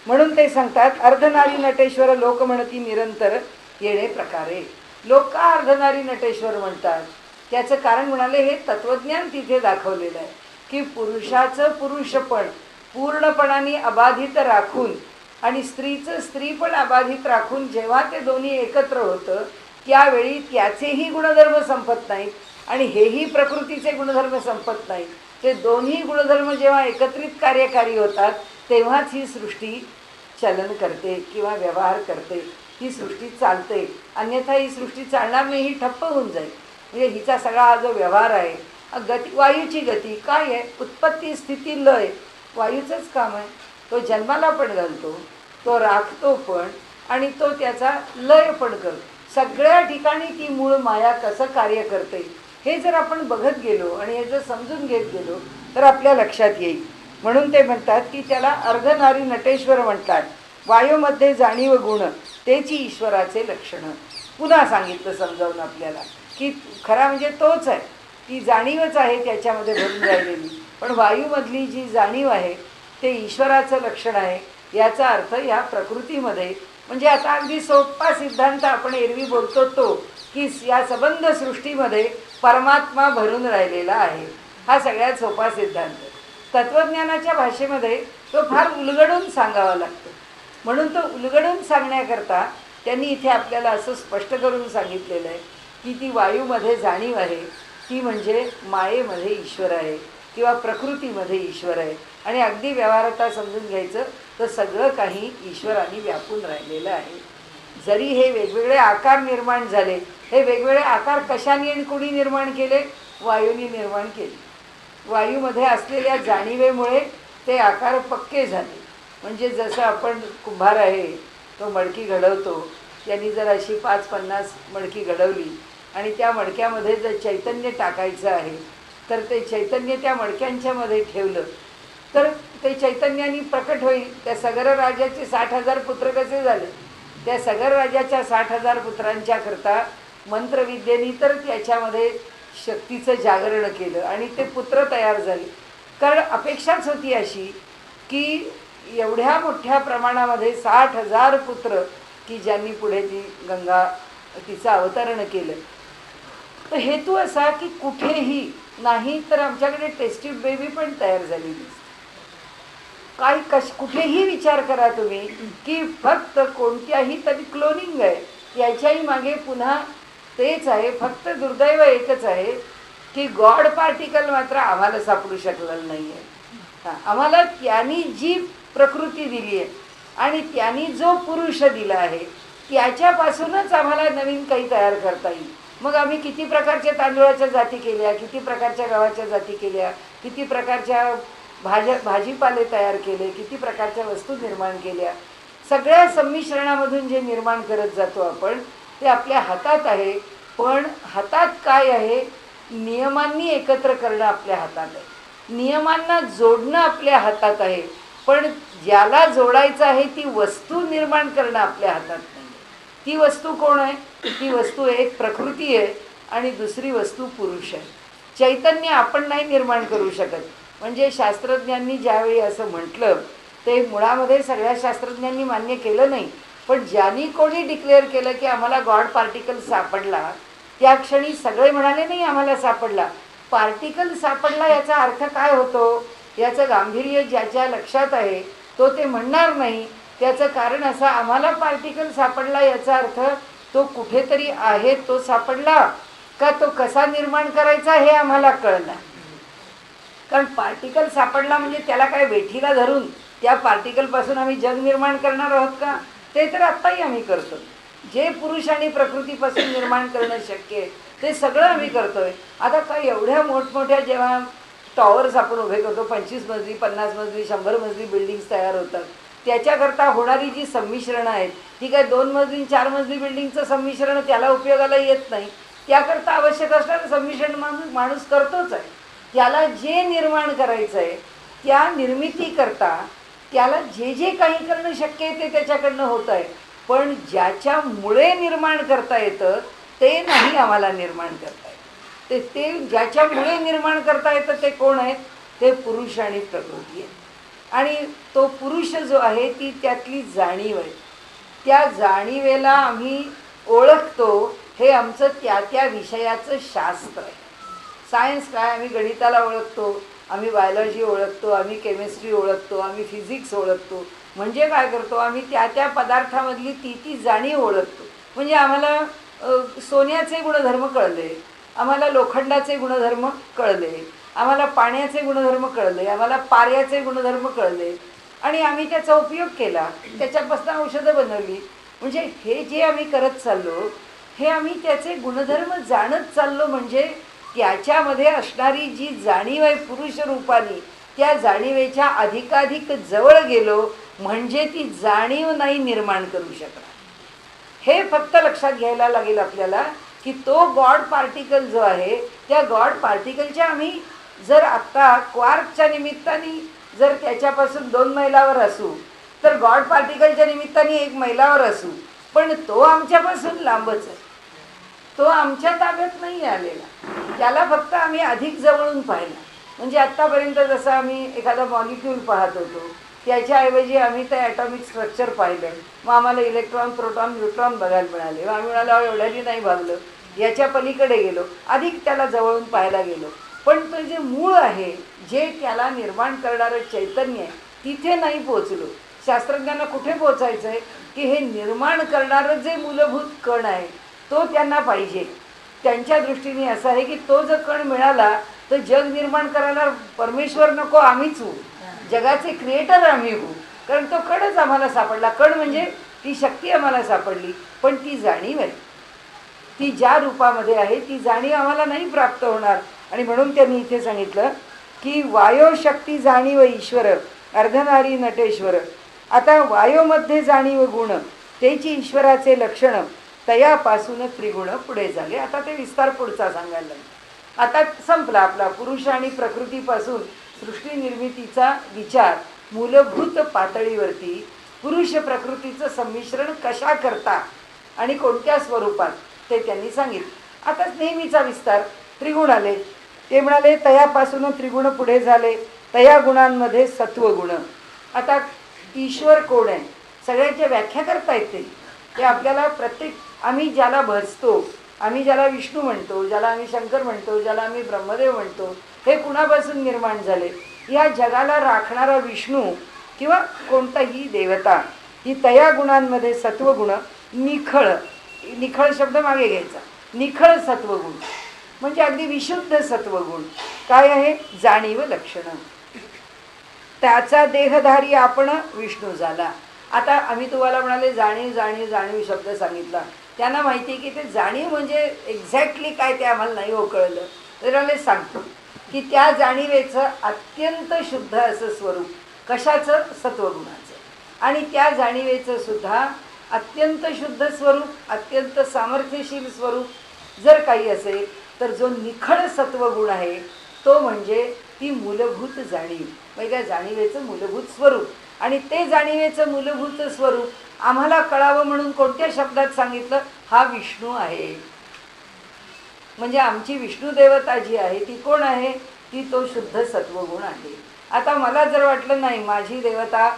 म्हणून ते सांगतात अर्धनारी नटेश्वर लोक म्हणती निरंतर येणे प्रकारे. लोक का अर्धनारी नटेश्वर म्हणतात, त्याचं कारण म्हणाले हे तत्वज्ञान तिथे दाखवलेलं आहे की पुरुषाचं पुरुषपण पूर्णपणाने अबाधित राखून आणि स्त्रीचं स्त्रीपण अबाधित राखून जेव्हा ते दोन्ही एकत्र होतं त्यावेळी त्याचेही गुणधर्म संपत नाहीत आणि हेही प्रकृतीचे गुणधर्म संपत नाहीत. ते दोन्ही गुणधर्म जेव्हा एकत्रित कार्यकारी होतात तेव्हाच ही सृष्टी चलन करते किंवा व्यवहार करते, ही सृष्टी चालते. अन्यथा ही सृष्टी चालणार नाही, ही ठप्प होऊन जाईल. म्हणजे हिचा सगळा हा जो व्यवहार आहे, गती वायूची गती काय आहे, उत्पत्ती स्थिती लय वायूचंच काम आहे. तो जन्माला पण घालतो, तो राखतो पण आणि तो त्याचा लय पण करतो. सगळ्या ठिकाणी ती मूळ माया कसं कार्य करते हे जर आपण बघत गेलो आणि हे जर समजून घेत गेलो तर आपल्या लक्षात येईल. म्हणून ते म्हणतात की त्याला अर्धनारी नटेश्वर म्हणतात. वायूमध्ये जाणीव गुण तेची ईश्वराचे लक्षणं. पुन्हा सांगितलं समजावून आपल्याला की खरा म्हणजे तोच आहे, ती जाणीवच आहे त्याच्यामध्ये भरून राहिलेली. पण वायूमधली जी जाणीव आहे ते ईश्वराचं लक्षण आहे. याचा अर्थ या प्रकृतीमध्ये म्हणजे आता अगदी सोपा सिद्धांत आपण एरवी बोलतो तो की या सबंध सृष्टीमध्ये परमात्मा भरून राहिलेला आहे. हा सगळ्यात सोपा सिद्धांत. तत्त्वज्ञानाच्या भाषेमध्ये तो फार उलगडून सांगावा लागतो. म्हणून तो उलगडून सांगण्याकरता त्यांनी इथे आपल्याला असं स्पष्ट करून सांगितलेलं आहे की ती वायूमध्ये जाणीव आहे, ती म्हणजे मायेमध्ये ईश्वर आहे किंवा प्रकृतीमध्ये ईश्वर आहे. आणि अगदी व्यवहारात समजून घ्यायचं तर सगळं काही ईश्वराने व्यापून राहिलेलं आहे. जरी हे वेगवेगळे आकार निर्माण झाले, हे वेगवेगळे आकार कशाने आणि कोणी निर्माण केले, वायूने निर्माण केले. वायूमध्ये असलेल्या जाणीवेमुळे ते आकार पक्के झाले. म्हणजे जसं आपण कुंभार आहे तो मडकी घडवतो, त्यांनी जर अशी 5-50 मडकी घडवली आणि त्या मडक्यामध्ये जर चैतन्य टाकायचं आहे तर ते चैतन्य त्या मडक्यांच्या मध्ये ठेवलं तर ते चैतन्याने प्रकट होईल. त्या सगर राजाचे 60,000 पुत्र कसे झाले, त्या सगर राजाच्या 60,000 पुत्रांच्या करता मंत्रविद्येने तर त्याच्यामध्ये शक्तीचं जागरण केलं आणि ते पुत्र तयार झाले. कारण अपेक्षाच होती अशी की एवढ्या मोठ्या प्रमाणामध्ये 60,000 पुत्र की ज्यांनी पुढे ती गंगा तिचं अवतरण केलं. तर हेतू असा की कुठेही नाही तर आमच्याकडे टेस्टी बेबी पण तयार झालेली दिसते. कुठेही विचार करा तुम्ही की फक्त कोणत्याही तरी क्लोनिंग आहे, याच्याही मागे पुन्हा तेच आहे. फक्त दुर्दैव एकच आहे की गॉड पार्टिकल मात्र आम्हाला सापडू शकलेलं नाही आहे. आम्हाला त्यांनी जी प्रकृती दिली आहे आणि त्यांनी जो पुरुष दिला आहे त्याच्यापासूनच आम्हाला नवीन काही तयार करता येईल. मग आम्ही किती प्रकारच्या तांदूळाच्या जाती केल्या, किती प्रकारच्या गव्हाच्या जाती केल्या, किती प्रकारच्या भाजीपाले तयार केले, किती प्रकारच्या वस्तू निर्माण केल्या. सगळ्या संमिश्रणामधून जे निर्माण करत जातो आपण ते आपल्या हातात आहे. पण हातात काय आहे, नियमांनी एकत्र करणं आपल्या हातात आहे, नियमांना जोडणं आपल्या हातात आहे. पण ज्याला जोडायचं आहे ती वस्तू निर्माण करणं आपल्या हातात नाही. ती वस्तू कोण आहे, ती वस्तू एक प्रकृती आहे आणि दुसरी वस्तू पुरुष आहे. चैतन्य आपण नाही निर्माण करू शकत. म्हणजे शास्त्रज्ञांनी ज्यावेळी असं म्हटलं ते मुळामध्ये सगळ्या शास्त्रज्ञांनी मान्य केलं नाही. पण ज्यांनी कोणी डिक्लेअर केलं की आम्हाला गॉड पार्टिकल सापडला त्या क्षणी सगळे म्हणाले नाही आम्हाला सापडला. पार्टिकल सापडला याचा अर्थ काय होतो, याचं गांभीर्य ज्याच्या लक्षात आहे तो ते म्हणणार नाही. त्याचं कारण असं आम्हाला पार्टिकल सापडला याचा अर्थ तो कुठेतरी आहे, तो सापडला का तो कसा निर्माण करायचा हे आम्हाला कळलं. कारण पार्टिकल सापडला म्हणजे त्याला काय वेठीला धरून त्या पार्टिकलपासून आम्ही जग निर्माण करणार आहोत का, ते तर आत्ताही आम्ही करतो. जे पुरुष आणि प्रकृतीपासून निर्माण करणं शक्य आहे ते सगळं आम्ही करतोय. आता काय एवढ्या मोठमोठ्या जेव्हा टॉवर्स आपण उभे करतो, 25 मजली 50 मजली 100 मजली बिल्डिंग्स तयार होतात, त्याच्याकरता होणारी जी संमिश्रणं आहेत ती काय 2 मजली 4 मजली बिल्डिंगचं संमिश्रण त्याला उपयोगाला येत नाही. त्याकरता आवश्यक असणारं संमिश्रण माणूस करतोच आहे. त्याला जे निर्माण करायचं आहे त्या निर्मितीकरता त्याला जे जे काही करणं शक्य आहे ते त्याच्याकडनं होत आहे. पण ज्याच्यामुळे निर्माण करता येतं ते नाही आम्हाला निर्माण करता येतं. ते ज्याच्यामुळे निर्माण करता येतं ते कोण आहेत? ते पुरुष आणि प्रकृती आहे. आणि तो पुरुष जो आहे ती त्यातली जाणीव आहे. त्या जाणीवेला आम्ही ओळखतो हे आमचं त्या त्या विषयाचं शास्त्र आहे. सायन्स काय? आम्ही गणिताला ओळखतो, आम्ही बायोलॉजी ओळखतो, आम्ही केमिस्ट्री ओळखतो, आम्ही फिजिक्स ओळखतो. म्हणजे काय करतो? आम्ही त्या त्या पदार्थामधली ती जाणीव ओळखतो. म्हणजे आम्हाला सोन्याचे गुणधर्म कळले, आम्हाला लोखंडाचे गुणधर्म कळले, आम्हाला पाण्याचे गुणधर्म कळले, आम्हाला पाऱ्याचे गुणधर्म कळले आणि आम्ही त्याचा उपयोग केला, त्याच्यापासून औषधं बनवली. म्हणजे हे जे आम्ही करत चाललो हे आम्ही त्याचे गुणधर्म जाणत चाललो. म्हणजे त्याच्यामध्ये असणारी जी जाणीव आहे पुरुष रूपाने त्या जाणीवेच्या अधिकाधिक जवळ गेलो म्हणजे ती जाणीव नाही निर्माण करू शकणार. हे फक्त लक्षात घ्यायला लागेल आपल्याला की तो गॉड पार्टिकल जो आहे त्या गॉड पार्टिकलच्या आम्ही जर आत्ता क्वार्कच्या निमित्ताने जर त्याच्यापासून 2 मैलावर असू तर गॉड पार्टिकलच्या निमित्ताने 1 मैलावर असू, पण तो आमच्यापासून लांबच आहे. तो आमच्या ताब्यात नाही आलेला. त्याला फक्त आम्ही अधिक जवळून पाहिला. म्हणजे आत्तापर्यंत जसं आम्ही एखादा मॉलिक्यूल पाहत होतो त्याच्याऐवजी आम्ही ते ॲटॉमिक स्ट्रक्चर पाहिलं, मग आम्हाला इलेक्ट्रॉन प्रोटॉन न्यूट्रॉन बघायला मिळाले. मग आम्ही म्हणालो एवढ्यानी नाही भागलं, याच्या पलीकडे गेलो, अधिक त्याला जवळून पाहायला गेलो. पण तो जे मूळ आहे जे त्याला निर्माण करणारं चैतन्य आहे तिथे नाही पोचलो. शास्त्रज्ञांना कुठे पोचायचं आहे की हे निर्माण करणारं जे मूलभूत कण आहे तो त्यांना पाहिजे. त्यांच्या दृष्टीने असं आहे की तो जर कण मिळाला तर जग निर्माण करायला परमेश्वर नको, आम्हीच होऊ, जगाचे क्रिएटर आम्ही होऊ. कारण तो कणच आम्हाला सापडला. कण म्हणजे ती शक्ती आम्हाला सापडली, पण ती जाणीव आहे ती ज्या रूपामध्ये आहे ती जाणीव आम्हाला नाही प्राप्त होणार. आणि म्हणून त्यांनी इथे सांगितलं की वायोशक्ती जाणीव ईश्वर अर्धनारी नटेश्वर. आता वायोमध्ये जाणीव गुण त्याची ईश्वराचे लक्षण तयापासून त्रिगुण पुढे झाले. आता ते विस्तार पुढचा सांगायला लागले. आता संपला आपला पुरुष आणि प्रकृतीपासून सृष्टी निर्मितीचा विचार. मूलभूत पातळीवरती पुरुष प्रकृतीचं संमिश्रण कशा करता आणि कोणत्या स्वरूपात ते त्यांनी सांगितलं. आता नेहमीचा विस्तार. त्रिगुण आले. ते म्हणाले तयापासून त्रिगुण पुढे झाले. तया गुणांमध्ये सत्वगुण. आता ईश्वर कोण आहे सगळ्यांच्या व्याख्या करता येते. ते आपल्याला प्रत्येक आम्ही ज्याला भजतो, आम्ही ज्याला विष्णू म्हणतो, ज्याला आम्ही शंकर म्हणतो, ज्याला आम्ही ब्रह्मदेव म्हणतो, हे कुणापासून निर्माण झाले? या जगाला राखणारा विष्णू किंवा कोणताही देवता. ही तया गुणांमध्ये सत्वगुण निखळ. निखळ शब्द मागे घ्यायचा. निखळ सत्वगुण म्हणजे अगदी विशुद्ध सत्वगुण. काय आहे? जाणीव लक्षणं. त्याचा देहधारी आपण विष्णू झाला. आता आम्ही तुम्हाला म्हणाले जाणीव जाणीव जाणीव शब्द सांगितला. त्यांना माहिती आहे की ते जाणीव म्हणजे एक्झॅक्टली काय ते आम्हाला नाही हो कळलं. तर सांगतो की त्या जाणीवेचं अत्यंत शुद्ध असं स्वरूप. कशाचं? सत्वगुणाचं. आणि त्या जाणीवेचं सुद्धा अत्यंत शुद्ध स्वरूप, अत्यंत सामर्थ्यशील स्वरूप जर काही असेल तर जो निखळ सत्वगुण आहे तो म्हणजे ती मूलभूत जाणीव. म्हणजे त्या जाणीवेचं मूलभूत स्वरूप. आणि ते जाणीवेचं मूलभूत स्वरूप आम्हाला कळावं म्हणून कोणत्या शब्दात सांगितलं? हा विष्णू आहे. म्हणजे आमची विष्णू देवता जी आहे ती कोण आहे? ती तो शुद्ध सत्वगुण आहे. आता मला जर वाटलं नाही माझी देवता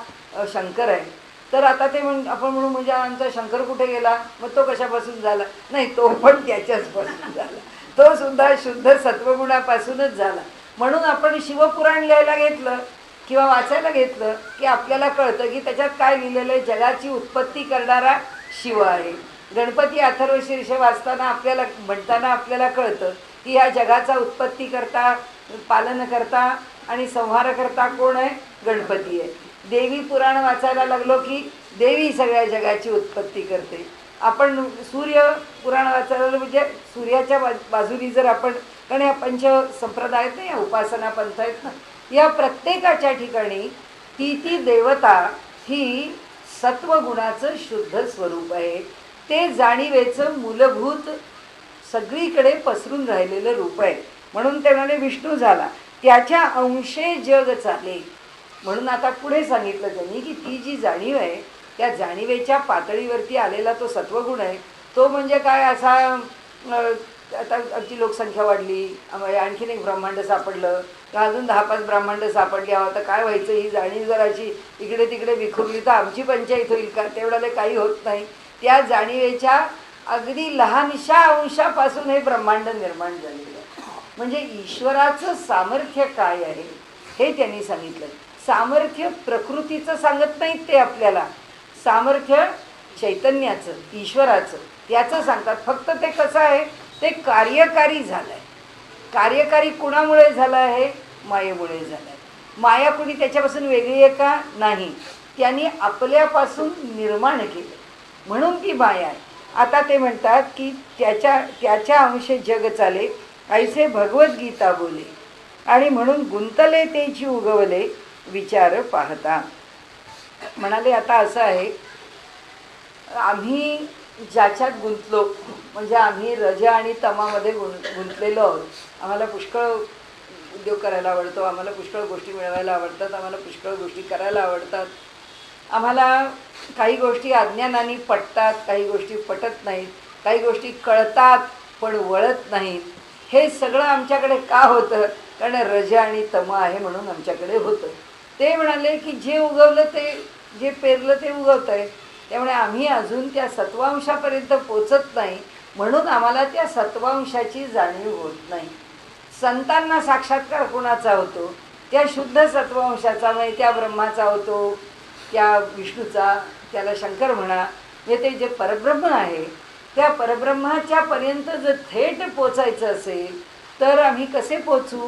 शंकर आहे तर आता ते आपण म्हणू म्हणजे आमचा शंकर कुठे गेला, मग तो कशापासून झाला? नाही, तो पण त्याच्याचपासून झाला. तो सुद्धा शुद्ध सत्वगुणापासूनच झाला. म्हणून आपण शिवपुराण लिहायला घेतलं किंवा वाचायला घेतलं की आपल्याला कळतं की त्याच्यात काय लिहिलेलं आहे? जगाची उत्पत्ती करणारा शिव आहे. गणपती अथर्वशीर्ष वाचताना आपल्याला म्हणताना आपल्याला कळतं की ह्या जगाचा उत्पत्ती करता, पालन करता आणि संहार करता कोण आहे? गणपती आहे. देवी पुराण वाचायला लागलो की देवी सगळ्या जगाची उत्पत्ती करते. आपण सूर्य पुराण वाचायला म्हणजे सूर्याच्या बाजूनी जर आपण, कारण या पंच संप्रदाय आहेत ना, या उपासना पंथ आहेत ना, या प्रत्येकाच्या ठिकाणी ती देवता ही सत्वगुणाचं शुद्ध स्वरूप आहे. ते जाणीवेचं मूलभूत सगळीकडे पसरून राहिलेलं रूप आहे. म्हणून ते म्हणाले विष्णू झाला, त्याच्या अंशे जग चाले. म्हणून आता पुढे सांगितलं त्यांनी की ती जी जाणीव आहे त्या जाणीवेच्या पातळीवरती आलेला तो सत्वगुण आहे. तो म्हणजे काय, असा आता आमची लोकसंख्या वाढली, आम्हाला आणखीन एक ब्रह्मांड सापडलं, तर अजून 10-5 ब्रह्मांड सापडली, आता काय व्हायचं, ही जाणीव जर अशी इकडे तिकडे विखुरली तर आमची पंचायत होईल का? तेवढ्याला काही होत नाही. त्या जाणीवेच्या अगदी लहानशा अंशापासून हे ब्रह्मांड निर्माण झालेलं आहे. म्हणजे ईश्वराचं सामर्थ्य काय आहे हे त्यांनी सांगितलं. सामर्थ्य प्रकृतीचं सांगत नाहीत ते आपल्याला, सामर्थ्य चैतन्याचं, ईश्वराचं, याचं सांगतात. फक्त ते कसं आहे, ते कार्यकारी झालं आहे. कार्यकारी कुणामुळे झालं आहे? मायेमुळे झालं आहे. माया कुणी त्याच्यापासून वेगळी आहे का? नाही, त्यांनी आपल्यापासून निर्माण केलं म्हणून ती माया आहे. आता ते म्हणतात की त्याच्या अंशे जग चाले, ऐसे भगवद्गीता बोले, आणि म्हणून गुंतले तेची उगवले विचार पाहता. म्हणाले आता असं आहे, आम्ही ज्याच्यात गुंतलो, म्हणजे आम्ही रज आणि तमामध्ये गुंतलेलो आहोत. आम्हाला पुष्कळ उद्योग करायला आवडतो, आम्हाला पुष्कळ गोष्टी मिळवायला आवडतात, आम्हाला पुष्कळ गोष्टी करायला आवडतात. आम्हाला काही गोष्टी अज्ञानाने पटतात, काही गोष्टी पटत नाहीत, काही गोष्टी कळतात पण वळत नाहीत. हे सगळं आमच्याकडे का होतं? कारण रज आणि तम आहे म्हणून आमच्याकडे होतं. ते म्हणाले की जे उगवलं ते, जे पेरलं ते उगवतं आहे. त्यामुळे आम्ही अजून त्या सत्वांशापर्यंत पोचत नाही, म्हणून आम्हाला त्या सत्वांशाची जाणीव होत नाही. संतांना साक्षात्कार कोणाचा होतो? त्या शुद्ध सत्वांशाचा, म्हणजे त्या ब्रह्माचा होतो, त्या विष्णूचा, त्याला शंकर म्हणा. म्हणजे ते जे परब्रह्म आहे त्या परब्रह्माच्या पर्यंत जर थेट पोचायचं असेल तर आम्ही कसे पोचू?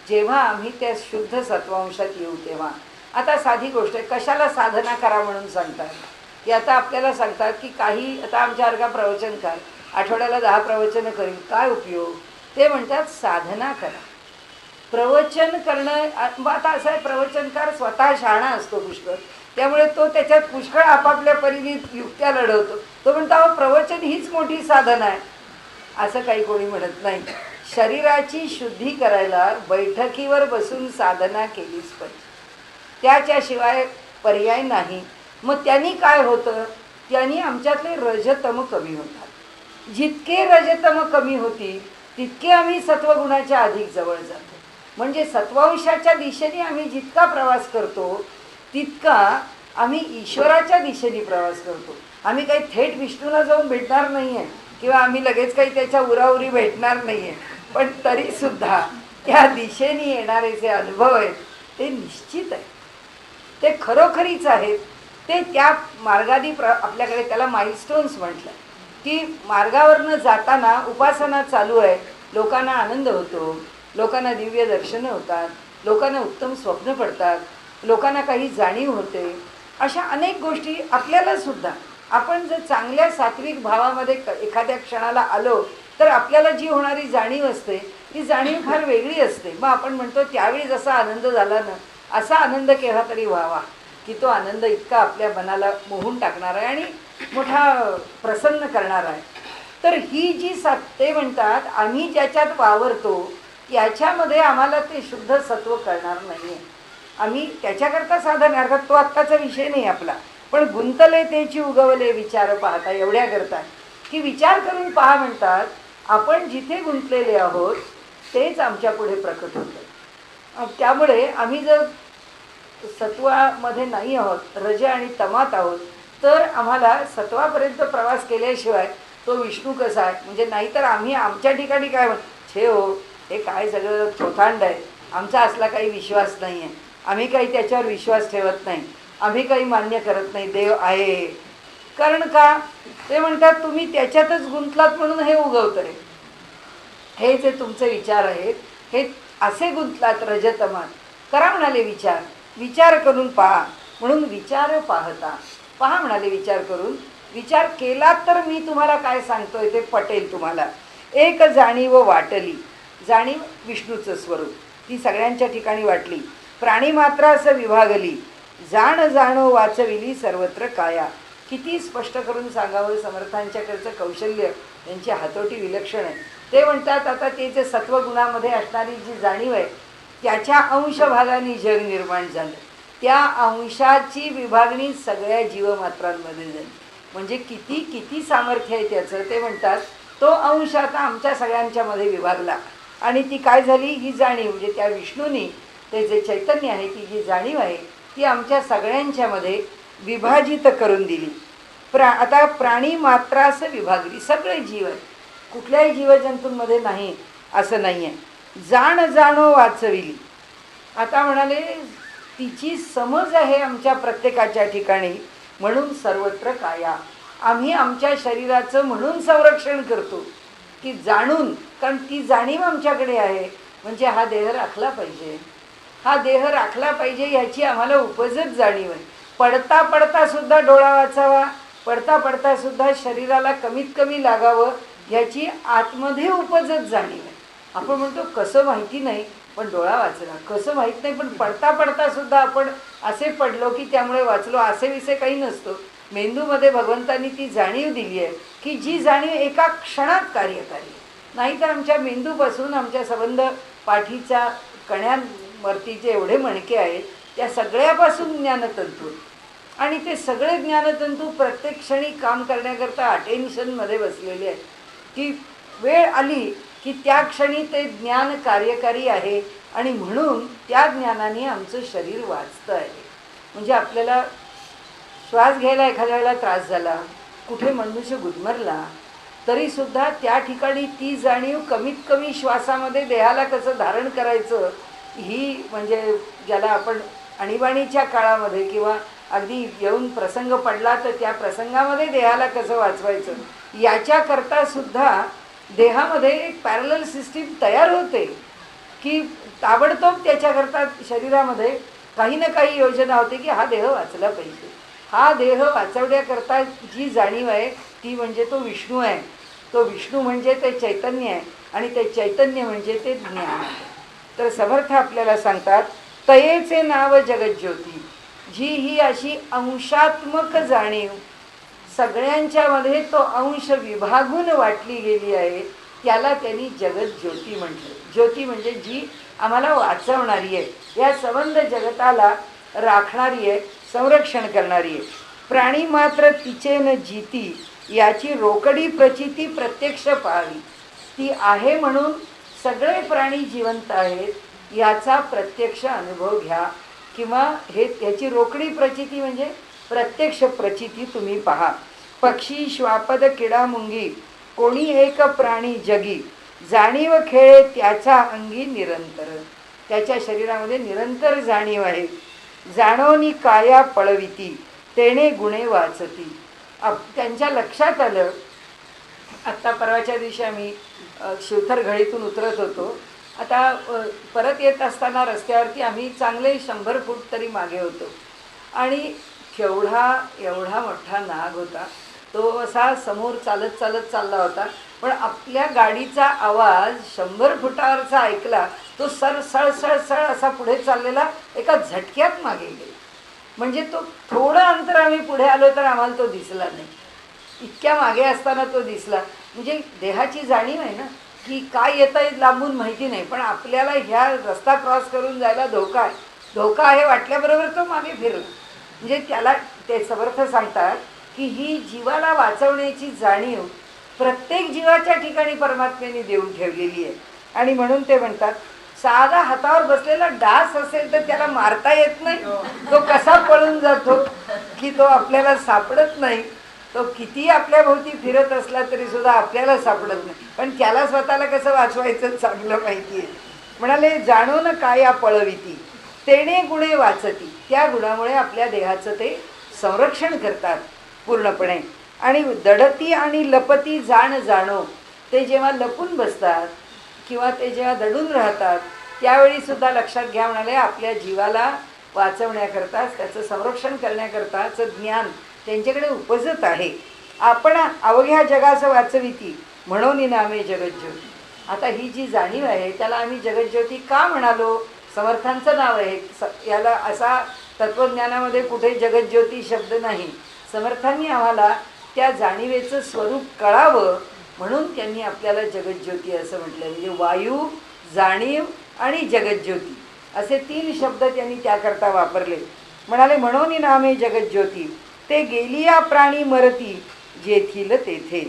जेव्हा आम्ही त्या शुद्ध सत्वांशात येऊ तेव्हा. आता साधी गोष्ट आहे, कशाला साधना करा म्हणून सांगतात की आता आपल्याला सांगतात की काही, आता आमच्यासारखा प्रवचनकार आठवड्याला 10 प्रवचनं करील, काय उपयोग? ते म्हणतात साधना करा. प्रवचन करणं, आता असं आहे, प्रवचनकार स्वतः शहाणा असतो पुष्कळ, त्यामुळे तो त्याच्यात पुष्कळ आपापल्या परीने युक्त्या लढवतो. तो म्हणतो अहो प्रवचन हीच मोठी साधना आहे. असं काही कोणी म्हणत नाही. शरीराची शुद्धी करायला बैठकीवर बसून साधना केलीच पाहिजे, त्याच्याशिवाय पर्याय नाही. मग त्यांनी काय होतं? त्यांनी आमच्यातले रजतम कमी होतात. जितके रजतम कमी होतील तितके आम्ही सत्वगुणाच्या अधिक जवळ जातो. म्हणजे सत्वांशाच्या दिशेने आम्ही जितका प्रवास करतो तितका आम्ही ईश्वराच्या दिशेने प्रवास करतो. आम्ही काही थेट विष्णूला जाऊन भेटणार नाही आहे किंवा आम्ही लगेच काही त्याच्या उराउरी भेटणार नाही आहे, पण तरीसुद्धा त्या दिशेने येणारे जे अनुभव आहेत ते निश्चित आहेत, ते खरोखरीच आहेत. ते त्या मार्गाने आपल्याकडे त्याला माइलस्टोन्स म्हटलं की मार्गावरनं जाताना उपासना चालू आहे, लोकांना आनंद होतो, लोकांना दिव्य दर्शनं होतात, लोकांना उत्तम स्वप्न पडतात, लोकांना काही जाणीव होते. अशा अनेक गोष्टी आपल्याला सुद्धा, आपण जर चांगल्या सात्विक भावामध्ये एखाद्या क्षणाला आलो तर आपल्याला जी होणारी जाणीव असते ती जाणीव फार वेगळी असते. मग आपण म्हणतो त्यावेळी जसा आनंद झाला ना, असा आनंद केव्हा तरी व्हावा की तो आनंद इतका आपल्या मनाला मोहून टाकणार आहे आणि मोठा प्रसन्न करणार आहे. तर ही जी ते म्हणतात आम्ही ज्याच्यात वावरतो याच्यामध्ये आम्हाला ते शुद्ध सत्व करणार नाही आहे. आम्ही त्याच्याकरता साधन, अर्थात तो आत्ताचा विषय नाही आपला, पण गुंतले तेची उगवले विचार पाहता, एवढ्या करतात की विचार करून पहा म्हणतात. आपण जिथे गुंतलेले आहोत तेच आमच्या पुढे प्रकट होतं. त्यामुळे आम्ही जर सत्वामध्ये नाही आहोत, रज आणि तमात आहोत, तर आम्हाला सत्वापर्यंत प्रवास केल्याशिवाय तो विष्णू कसा आहे, म्हणजे नाहीतर आम्ही आमच्या ठिकाणी काय छे हो, हे काय सगळं थोथांड आहे, आमचा असला काही विश्वास नाही आहे, आम्ही काही त्याच्यावर विश्वास ठेवत नाही, आम्ही काही मान्य करत नाही देव आहे. कारण का? ते म्हणतात तुम्ही त्याच्यातच गुंतलात म्हणून हे उगवत आहे. हे जे तुमचे विचार आहेत हे असे गुंतलात रजतमात. करा म्हणाले विचार, विचार करून पहा. म्हणून विचार पाहता, पहा म्हणाले विचार करून. विचार केलात तर मी तुम्हाला काय सांगतोय ते पटेल तुम्हाला. एक जाणीव वाटली, जाणीव विष्णूचं स्वरूप ती सगळ्यांच्या ठिकाणी वाटली. प्राणी मात्र असं विभागली, जाण जाणो वाचविली सर्वत्र काया. किती स्पष्ट करून सांगावं. समर्थांच्याकडचं कौशल्य, त्यांची हातोटी विलक्षण आहे. ते म्हणतात आता ते जे सत्वगुणामध्ये असणारी जी जाणीव आहे त्याच्या अंशभागाने जग निर्माण झालं. त्या अंशाची विभागणी सगळ्या जीवमात्रांमध्ये झाली. म्हणजे किती किती सामर्थ्य आहे त्याचं. ते म्हणतात तो अंश आता आमच्या सगळ्यांच्यामध्ये विभागला आणि ती काय झाली, ही जाणीव म्हणजे त्या विष्णूनी ते जे चैतन्य आहे, ती जी जाणीव आहे ती आमच्या सगळ्यांच्यामध्ये विभाजित करून दिली. आता प्राणी मात्रास विभागली. सगळे जीव आहे, कुठल्याही जीवजंतूंमध्ये नाही असं नाही आहे. जाण जाणो वाचविली. आता म्हणाले तिची समज आहे आमच्या प्रत्येकाच्या ठिकाणी, म्हणून सर्वत्र काया. आम्ही आमच्या शरीराचं म्हणून संरक्षण करतो की जाणून, कारण ती जाणीव आमच्याकडे आहे. म्हणजे हा देह राखला पाहिजे, हा देह राखला पाहिजे ह्याची आम्हाला उपजत जाणीव आहे. पडता पडता सुद्धा डोळा वाचावा, पडता पडता सुद्धा शरीराला कमीत कमी लागावं ह्याची आतमध्ये उपजत जाणीव आहे. आपण म्हणतो कसं माहिती नाही पण डोळा वाचला, कसं माहीत नाही पण पडता पडता सुद्धा आपण असे पडलो की त्यामुळे वाचलो असे विषय काही नसतो. मेंदूमध्ये भगवंतांनी ती जाणीव दिली आहे की जी जाणीव एका क्षणात कार्यकारी. नाहीतर आमच्या मेंदूपासून आमच्या संबंध पाठीच्या कण्यांवरती जे एवढे मणके आहेत त्या सगळ्यापासून ज्ञानतंतू, आणि ते सगळे ज्ञानतंतू प्रत्येक क्षणी काम करण्याकरता अटेन्शनमध्ये बसलेले आहेत की वेळ आली की त्या क्षणी ते ज्ञान कार्यकारी आहे. आणि म्हणून त्या ज्ञानाने आमचं शरीर वाचतं आहे. म्हणजे आपल्याला श्वास घ्यायला एखाद्या वेळेला त्रास झाला, कुठे मनुष्य गुदमरला, तरीसुद्धा त्या ठिकाणी ती जाणीव कमीत कमी श्वासामध्ये देहाला कसं धारण करायचं, ही म्हणजे ज्याला आपण आणीबाणीच्या काळामध्ये किंवा अगदी येऊन प्रसंग पडला तर त्या प्रसंगामध्ये देहाला कसं वाचवायचं याच्याकरता सुद्धा देहामध्ये एक पॅरलल सिस्टीम तयार होते की ताबडतोब त्याच्याकरता शरीरामध्ये काही ना काही योजना होते की हा देह वाचला पाहिजे. हा देह वाचवण्याकरता जी जाणीव आहे ती म्हणजे तो विष्णू आहे. तो विष्णू म्हणजे ते चैतन्य आहे आणि ते चैतन्य म्हणजे ते ज्ञान आहे. तर समर्थ आपल्याला सांगतात तयेचे नाव जगज्योती. जी ही अशी अंशात्मक जाणीव सगळ्यांच्यामध्ये तो अंश विभागून वाटली गेली आहे त्याला त्यांनी जगज्योती म्हटलं. ज्योती म्हणजे जी आम्हाला वाचवणारी आहे, या संबंध जगताला राखणारी आहे, संरक्षण करणारी आहे. प्राणी मात्र तिचेन जीती याची रोकडी प्रचिती प्रत्यक्ष पाहावी. ती आहे म्हणून सगळे प्राणी जिवंत आहेत याचा प्रत्यक्ष अनुभव घ्या, किंवा याची रोकडी प्रचिती म्हणजे प्रत्यक्ष प्रचिती तुम्ही पहा. पक्षी श्वापद किडा मुंगी कोणी एक प्राणी जगी जाणीव खेळे त्याच्या अंगी निरंतर. त्याच्या शरीरामध्ये निरंतर जाणीव आहे. जाणोनी काया पळविती तेणे गुणे वाचती. त्यांच्या लक्षात आलं. आत्ता परवाच्या दिवशी आम्ही शिवथर घळीतून उतरत होतो. आता परत येत असताना रस्त्यावरती आम्ही चांगले 100 फूट तरी मागे होतो आणि एवढा मोठा नाग होता. तो असा समोर चालत चालत चालला होता, पण आपल्या गाडीचा आवाज 100 फुटावरचा ऐकला. तो सळसळ असा पुढे चाललेला एका झटक्यात मागे गेला. म्हणजे तो थोडं अंतर आम्ही पुढे आलो तर आम्हाला तो दिसला नाही, इतक्या मागे असताना तो दिसला. म्हणजे देहाची जाणीव आहे ना की काय येतं आहे लांबून माहिती नाही, पण आपल्याला ह्या रस्ता क्रॉस करून जायला धोका आहे वाटल्याबरोबर तो मागे फिरला. म्हणजे त्याला ते समर्थ सांगतात की ही जीवाला वाचवण्याची जाणीव प्रत्येक जीवाच्या ठिकाणी परमात्म्याने देऊन ठेवलेली आहे. आणि म्हणून ते म्हणतात साधा हातावर बसलेला डास असेल तर त्याला मारता येत नाही, तो कसा पळून जातो की तो आपल्याला सापडत नाही. तो किती आपल्या भोवती फिरत असला तरी सुद्धा आपल्याला सापडत नाही, पण त्याला स्वतःला कसं वाचवायचं चांगलं माहिती आहे. म्हणाले जाणून काया पळविती तेणे गुणे वाचती. त्या गुणामुळे आपल्या देहाचं ते संरक्षण करतात पूर्णपणे. आणि दडती आणि लपती जाण जाणो. ते जेव्हा लपून बसतात किंवा ते जेव्हा दडून राहतात त्यावेळी सुद्धा लक्षात घ्या. म्हणाले आपल्या जीवाला वाचवण्याकरता त्याचं संरक्षण करण्याकरताचं ज्ञान त्यांच्याकडे उपजत आहे. आपण अवघ्या जगाचं वाचविती म्हणून नामे जगज्योती. आता ही जी जाणीव आहे त्याला आम्ही जगज्योती का म्हणालो? समर्थांचं नाव आहे. याला असा तत्वज्ञानामध्ये कुठे जगज्योती शब्द नाही. समर्थांनी आम्हाला त्या जाणीवेचं स्वरूप कळावं म्हणून त्यांनी आपल्याला जगज्योती असं म्हटलं. म्हणजे वायू, जाणीव आणि जगज्योती असे 3 शब्द त्यांनी त्याकरता वापरले. म्हणाले म्हणून नामे जगज्योती ते गेलिया प्राणी मरती जेथील तेथे.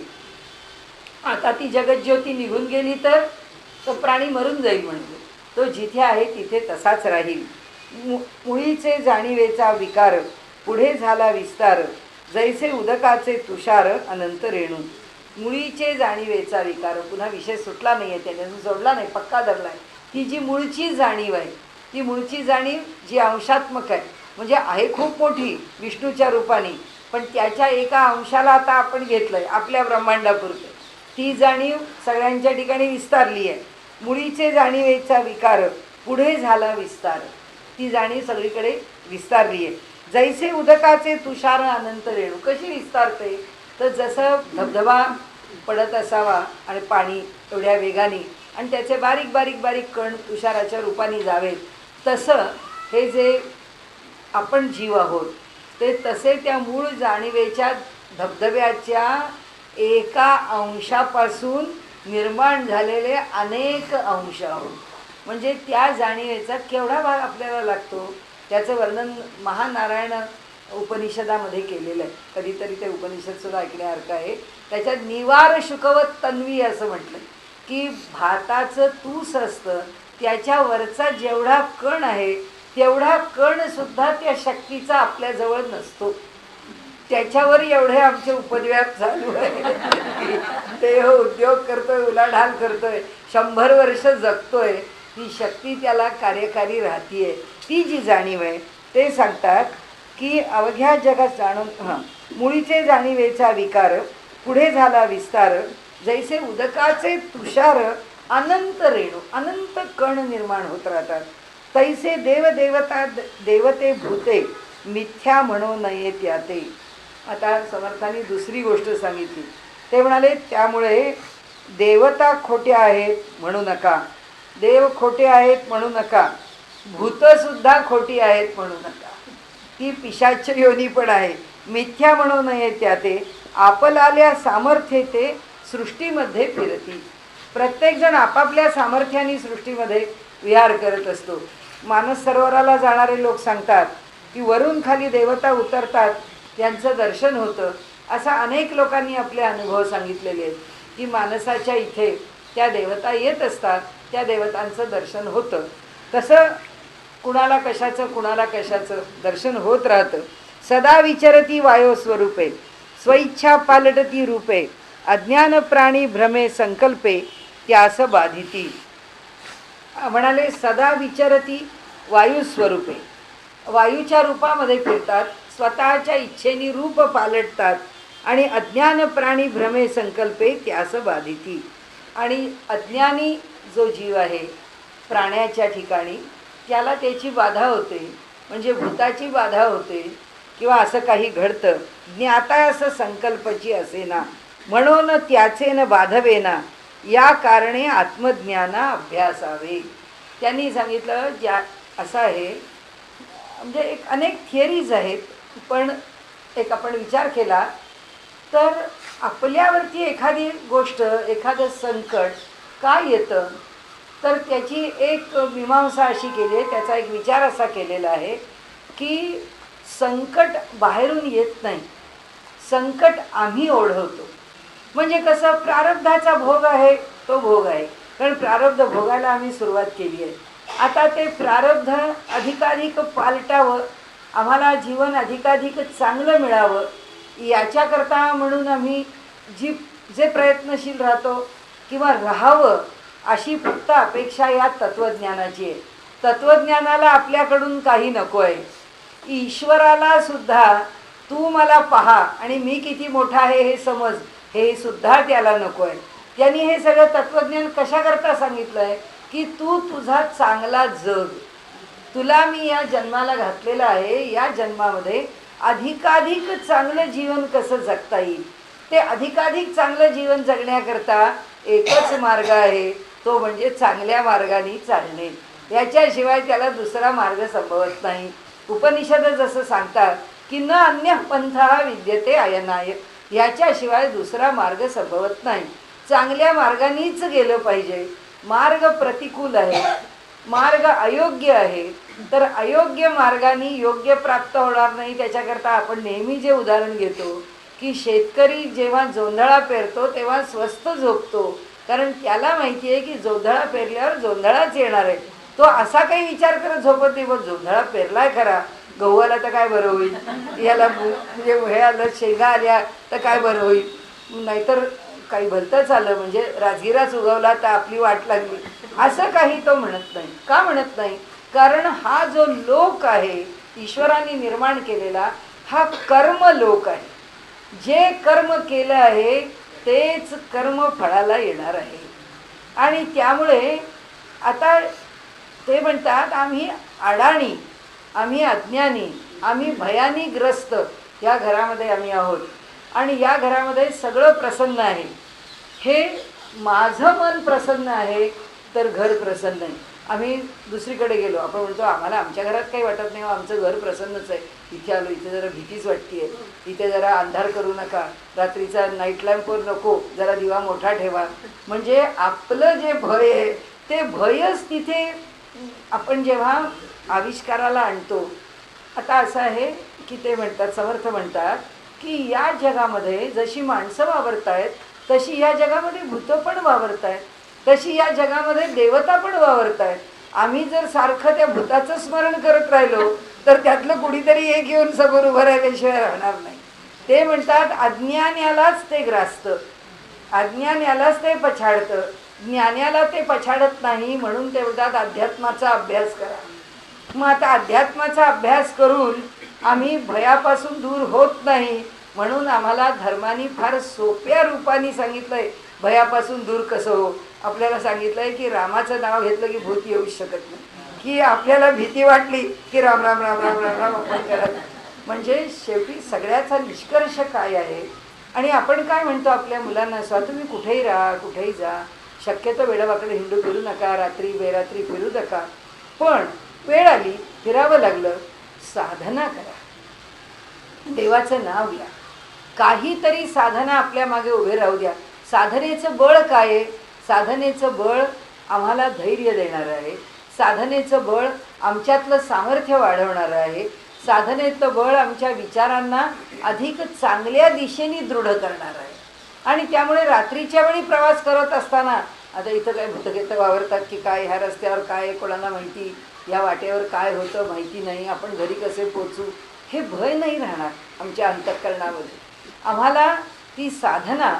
आता ती जगज्योती निघून गेली तर तो प्राणी मरून जाईल. म्हणजे तो जिथे आहे तिथे तसाच राहील. मुळीचे जाणीवेचा विकार पुढे झाला विस्तार जैसे उदकाचे तुषार अनंत रेणू. मुळीचे जाणीवेचा विकार, पुन्हा विषय सुटला नाही आहे, त्याने अजून जोडला नाही, पक्का धरला आहे. ती जी मूळची जाणीव आहे, ती मूळची जाणीव जी अंशात्मक आहे, म्हणजे आहे खूप मोठी विष्णूच्या रूपाने, पण त्याच्या एका अंशाला आता आपण घेतलं आहे आपल्या ब्रह्मांडापुरतं. ती जाणीव सगळ्यांच्या ठिकाणी विस्तारली आहे. मुळीचे जाणीवेचा विकार पुढे झाला विस्तार. ती जाणीव सगळीकडे विस्तारली आहे. जैसे उदकाचे तुषार अनंत रेणू. कशी विस्तारते तर जसं धबधबा पडत असावा आणि पाणी एवढ्या वेगाने आणि त्याचे बारीक बारीक बारीक कण तुषाराच्या रूपाने जावेत, तसं हे जे आपण जीव आहोत ते तसे त्या मूळ जाणीवेच्या धबधब्याच्या एका अंशापासून निर्माण झालेले अनेक अंश आहोत. म्हणजे त्या जाणीवेचा केवढा भाग आपल्याला लागतो त्याचं वर्णन महानारायण उपनिषदामध्ये केलेलं आहे. कधीतरी ते उपनिषदसुद्धा ऐकण्यासारखं आहे. त्याच्यात निवार शुकवत तन्वी असं म्हटलं की भाताचं तूस असतं त्याच्यावरचा जेवढा कण आहे तेवढा कणसुद्धा त्या शक्तीचा आपल्याजवळ नसतो. त्याच्यावर एवढे आमचे उपद्व्याप चालू आहे. ते उद्योग करतोय, उलाढाल करतोय, 100 वर्ष जगतोय, ती शक्ती त्याला कार्यकारी राहतीये. ती जी जाणीव आहे ते सांगतात की अवघ्या जगात जाणून मुळीचे जाणीवेचा विकार पुढे झाला विस्तार जैसे उदकाचे तुषार अनंत रेणू. अनंत कण निर्माण होत राहतात. तैसे देवदेवता देवते भूते मिथ्या म्हणू नये त्याते. आता समर्थांनी दुसरी गोष्ट सांगितली. ते म्हणाले त्यामुळे देवता खोट्या आहेत म्हणू नका, देव खोटे आहेत म्हणू नका, भूतसुद्धा खोटी आहेत म्हणू नका, ती पिशाच योनी पण आहे. मिथ्या म्हणू नये त्याते आपल्याल्या सामर्थ्ये ते सृष्टीमध्ये फिरती. प्रत्येकजण आपापल्या सामर्थ्याने सृष्टीमध्ये विहार करत असतो. मानस सरोवराला जाणारे लोक सांगतात की वरून खाली देवता उतरतात, त्यांचं दर्शन होतं. असा अनेक लोकांनी आपले अनुभव सांगितलेले आहेत की मानसाच्या इथे त्या देवता येत असतात, त्या देवतांचं दर्शन होतं. तसं कुणाला कशाचं दर्शन होत राहतं. सदा विचरती वायो स्वरूपे स्वइच्छा पालटती रूपे अज्ञान प्राणी भ्रमे संकल्पे त्यास बाधिती. म्हणाले सदा विचरती वायू स्वरूपे, वायूच्या रूपामध्ये फिरतात, स्वतःच्या इच्छेने रूप पालटतात आणि अज्ञान प्राणी भ्रमे संकल्पे त्यास बाधिती. आणि अज्ञानी जो जीव आहे प्राण्याच्या ठिकाणी त्याला त्याची बाधा होते, म्हणजे भूताची बाधा होते किंवा असं काही घडतं. ज्ञाता असं संकल्पची असेना म्हणून त्याचे न बाधवेना या कारणे आत्मज्ञाना अभ्यासावे. त्यांनी सांगितलं ज्या असं आहे, म्हणजे एक अनेक थिअरीज आहेत, पण एक आपण विचार केला तर आपल्यावरती एखादी गोष्ट, एखादं संकट का येतं तर त्याची एक मीमांसा अशी केली आहे, त्याचा एक विचार असा केलेला आहे की संकट बाहेरून येत नाही, संकट आम्ही ओढवतो. म्हणजे कसं प्रारब्धाचा भोग आहे तो भोग आहे, कारण प्रारब्ध भोगायला आम्ही सुरुवात केली आहे. आता ते प्रारब्ध अधिकाधिक पालटावं, आम्हाला जीवन अधिकाधिक चांगलं मिळावं याच्याकरता म्हणून आम्ही जे प्रयत्नशील राहतो किंवा राहावं अशी फक्त अपेक्षा या तत्त्वज्ञानाची आहे. तत्त्वज्ञानाला आपल्याकडून काही नको आहे. ईश्वराला सुद्धा तू मला पहा आणि मी किती मोठा आहे हे समज, हे सुद्धा त्याला नको आहे. त्यांनी हे सगळं तत्त्वज्ञान कशाकरता सांगितलं आहे की तू तुझा चांगला जग, तुला मी या जन्माला घातलेलं आहे, या जन्मामध्ये अधिकाधिक चांगलं जीवन कसं जगता येईल, ते अधिकाधिक चांगलं जीवन जगण्याकरता एकच मार्ग आहे, तो म्हणजे चांगल्या मार्गाने चालणे. याच्याशिवाय त्याला दुसरा मार्ग संभवत नाही. उपनिषद जसं सांगतात की न अन्य पंथा विद्यते अयनाय, याच्याशिवाय दुसरा मार्ग संभवत नाही. चांगल्या मार्गानेच गेलं पाहिजे. मार्ग प्रतिकूल आहे, मार्ग अयोग्य आहे, तर अयोग्य मार्गाने योग्य प्राप्त होणार नाही. त्याच्याकरता आपण नेहमी जे उदाहरण घेतो की शेतकरी जेव्हा जोंधळा पेरतो तेव्हा स्वस्त झोपतो, कारण त्याला माहिती आहे की जोंधळा पेरल्यावर जोंधळाच येणार आहे. तो असा काही विचार करत झोपत नाही, बघ जोंधळा पेरलाय खरा, गहू आला तर काय बरं होईल, याला म्हणजे हे आलं शेंगा आल्या तर काय बरं होईल, नाहीतर काही भलतंच आलं म्हणजे राजगिराच उगवला तर आपली वाट लागली, असं काही तो म्हणत नाही. का म्हणत नाही? कारण हा जो लोक आहे ईश्वराने निर्माण केलेला, हा कर्म लोक आहे. जे कर्म केलं आहे तेच कर्म फळाला येणार आहे. आणि त्यामुळे आता ते म्हणतात आम्ही अडाणी, आम्ही अज्ञानी, आम्ही भयानी ग्रस्त या घरामध्ये आम्ही आहोत आणि या घरामध्ये सगळं प्रसन्न आहे. हे माझं मन प्रसन्न आहे तर घर प्रसन्न आहे. आम्ही दुसरीकडे गेलो, आपण म्हणतो आम्हाला आमच्या घरात काही वाटत नाही, आमचं घर प्रसन्नच आहे. इथे आलो, इथे जरा भीतीच वाटते, इथे जरा अंधार करू नका, रात्रीचा नाईट लॅम्पवर नको, जरा दिवा मोठा ठेवा. म्हणजे आपलं जे भय आहे ते भयच तिथे आपण जेव्हा आविष्काराला आणतो. आता असं आहे की ते म्हणतात, समर्थ म्हणतात की या जगामध्ये जशी माणसं वावरत आहेत तशी या जगामध्ये भूतं पण वावरत आहेत, तशी या जगामध्ये देवता पण वावरत आहेत. आम्ही जर सारखं त्या भूताचं स्मरण करत राहिलो तर त्यातलं कुणीतरी एक येऊन समोर उभं राहिल्याशिवाय राहणार नाही. ते म्हणतात अज्ञान यालाच ते ग्रासतं, अज्ञान यालाच ते पछाडतं, ज्ञानाला ते पछाडत नाही. म्हणून ते म्हणतात अध्यात्माचा अभ्यास करा. मग आता अध्यात्माचा अभ्यास करून आम्ही भयापासून दूर होत नाही, म्हणून आम्हाला धर्माने फार सोप्या रूपाने सांगितलंय भयापासून दूर कसं हो. आपल्याला सांगितलंय की रामाचं नाव घेतलं की भूत येऊ शकत नाही, की आपल्याला भीती वाटली की राम राम राम राम राम राम आपण करत. म्हणजे शेवटी सगळ्याचा निष्कर्ष काय आहे. आणि आपण काय म्हणतो आपल्या मुलांना, असं तुम्ही कुठेही राहा, कुठेही जा, शक्यतो वेडावाकडे हिंडू फिरू नका, रात्री बेरात्री फिरू नका, पण वेळ आली फिरावं लागलं साधना करा, देवाचं नाव घ्या, काहीतरी साधना आपल्या मागे उभे राहू द्या. साधनेचं बळ काय आहे? साधनेचं बळ आम्हाला धैर्य देणार आहे, साधनेचं बळ आमच्यातलं सामर्थ्य वाढवणार आहे, साधनेचं बळ आमच्या विचारांना अधिक चांगल्या दिशेने दृढ करणार आहे. आणि त्यामुळे रात्रीच्या वेळी प्रवास करत असताना, आता इथं काय भूतगेतं वावरतात की काय, ह्या रस्त्यावर काय कोणाला माहिती, या वाटेवर काय होतं माहिती नाही, आपण घरी कसे पोचू, हे भय नाही राहणार आमच्या अंतःकरणामध्ये. आम्हाला ती साधना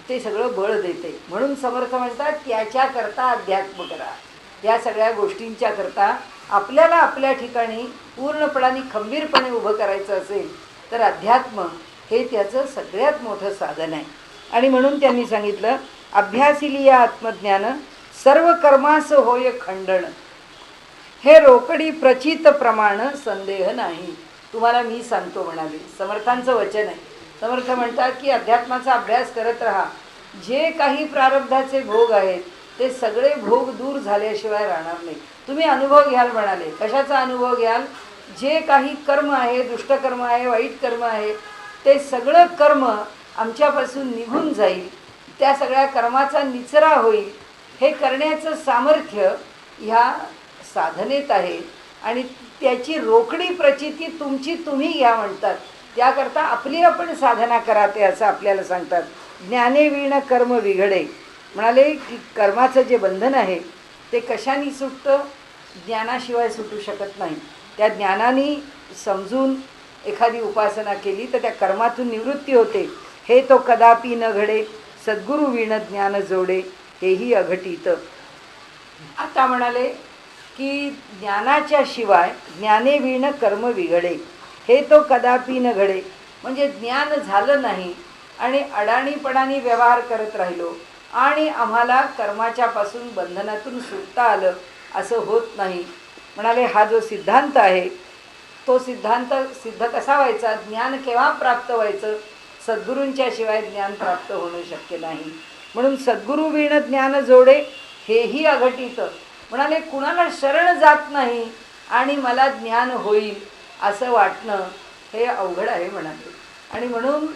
ते सगळं बळ देते. म्हणून समर्थ म्हणतात त्याच्याकरता अध्यात्म करा. या सगळ्या गोष्टींच्या करता आपल्याला आपल्या ठिकाणी पूर्णपणाने खंबीरपणे उभं करायचं असेल तर अध्यात्म हे त्याचं सगळ्यात मोठं साधन आहे. आणि म्हणून त्यांनी सांगितलं अभ्यासिलिया आत्मज्ञान सर्व कर्मास होय खंडन, हे रोकडी प्रचित प्रमाण संदेह नाही. तुम्हाला मी सांगतो म्हणाले, समर्थांचं वचन आहे. समर्थ म्हणतात की अध्यात्माचा अभ्यास करत राहा. जे काही प्रारब्धाचे भोग आहेत ते सगळे भोग दूर झाल्याशिवाय राहणार नाही. तुम्ही अनुभव घ्याल म्हणाले. कशाचा अनुभव घ्याल? जे काही कर्म आहे, दुष्टकर्म आहे, वाईट कर्म आहे, ते सगळं कर्म आमच्यापासून निघून जाईल, त्या सगळ्या कर्माचा निचरा होईल. हे करण्याचं सामर्थ्य ह्या साधनेत आहे आणि त्याची रोकडी प्रचिती तुमची तुम्ही घ्या म्हणतात. त्याकरता आपली आपण साधना करा ते असं आपल्याला सांगतात. ज्ञाने वीण कर्म विघडे म्हणाले की कर्माचं जे बंधन आहे ते कशाने सुटतं? ज्ञानाशिवाय सुटू शकत नाही. त्या ज्ञानाने समजून एखादी उपासना केली तर त्या कर्मातून निवृत्ती होते. हे तो कदापि न घडे, सद्गुरू वीण ज्ञान जोडे, हेही अघटित. आता म्हणाले की ज्ञानाच्या शिवाय ज्ञाने वीण कर्म विघडे, हे तो कदापि न घडे. म्हणजे ज्ञान झालं नाही आणि अडाणीपणाने व्यवहार करत राहिलो आणि आम्हाला कर्माच्या पासून बंधनातून सुटता आलं असं होत नाही. म्हणाले हा जो सिद्धांत आहे तो सिद्धांत सिद्ध कसा व्हायचा? ज्ञान केव्हा प्राप्त व्हायचं? सद्गुरूंच्या शिवाय ज्ञान प्राप्त होणं शक्य नाही. म्हणून सद्गुरू वीण ज्ञान जोडे, हेही अघटित. म्हणाले कुणाला शरण जात नाही आणि मला ज्ञान होईल असं वाटणं हे अवघड आहे म्हणाले. आणि म्हणून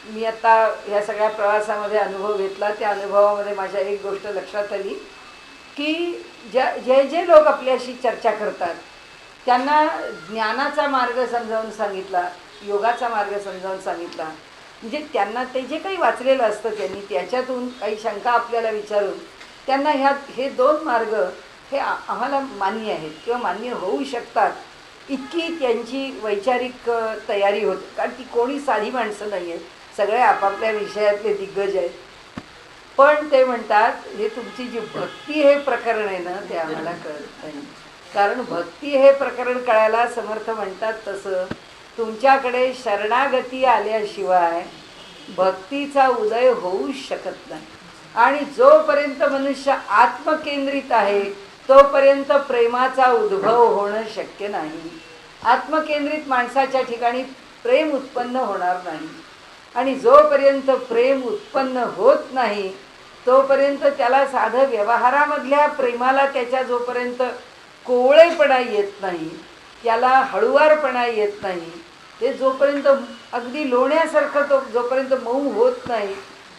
मी आता ह्या सगळ्या प्रवासामध्ये अनुभव घेतला. त्या अनुभवामध्ये माझ्या एक गोष्ट लक्षात आली की जे लोक आपल्याशी चर्चा करतात त्यांना ज्ञानाचा मार्ग समजावून सांगितला, योगाचा मार्ग समजावून सांगितला, म्हणजे त्यांना ते जे काही वाचलेलं असतं त्यांनी त्याच्यातून काही शंका आपल्याला विचारून त्यांना हे दोन मार्ग हे आम्हाला मान्य आहेत किंवा मान्य होऊ शकतात इतकी त्यांची वैचारिक तयारी होते. कारण ती कोणी साधी माणसं नाही आहेत, सगळे आपापल्या विषयातले दिग्गज आहेत. पण ते म्हणतात हे तुमची जी भक्ती हे प्रकरण आहे ना ते आम्हाला कळत नाही. कारण भक्ती हे प्रकरण कळायला समर्थ म्हणतात तसं तुमच्याकडे शरणागती आल्याशिवाय भक्तीचा उदय होऊच शकत नाही. आणि जोपर्यंत मनुष्य आत्मकेंद्रित आहे तोपर्यंत प्रेमाचा उद्भव होणं शक्य नाही. आत्मकेंद्रित माणसाच्या ठिकाणी प्रेम उत्पन्न होणार नाही. आणि जोपर्यंत प्रेम उत्पन्न होत नाही तोपर्यंत त्याला साधं व्यवहारामधल्या प्रेमाला त्याच्या जोपर्यंत कोवळेपणा येत नाही, त्याला हळुवारपणा येत नाही, ते जोपर्यंत अगदी लोण्यासारखं तो जोपर्यंत मऊ होत नाही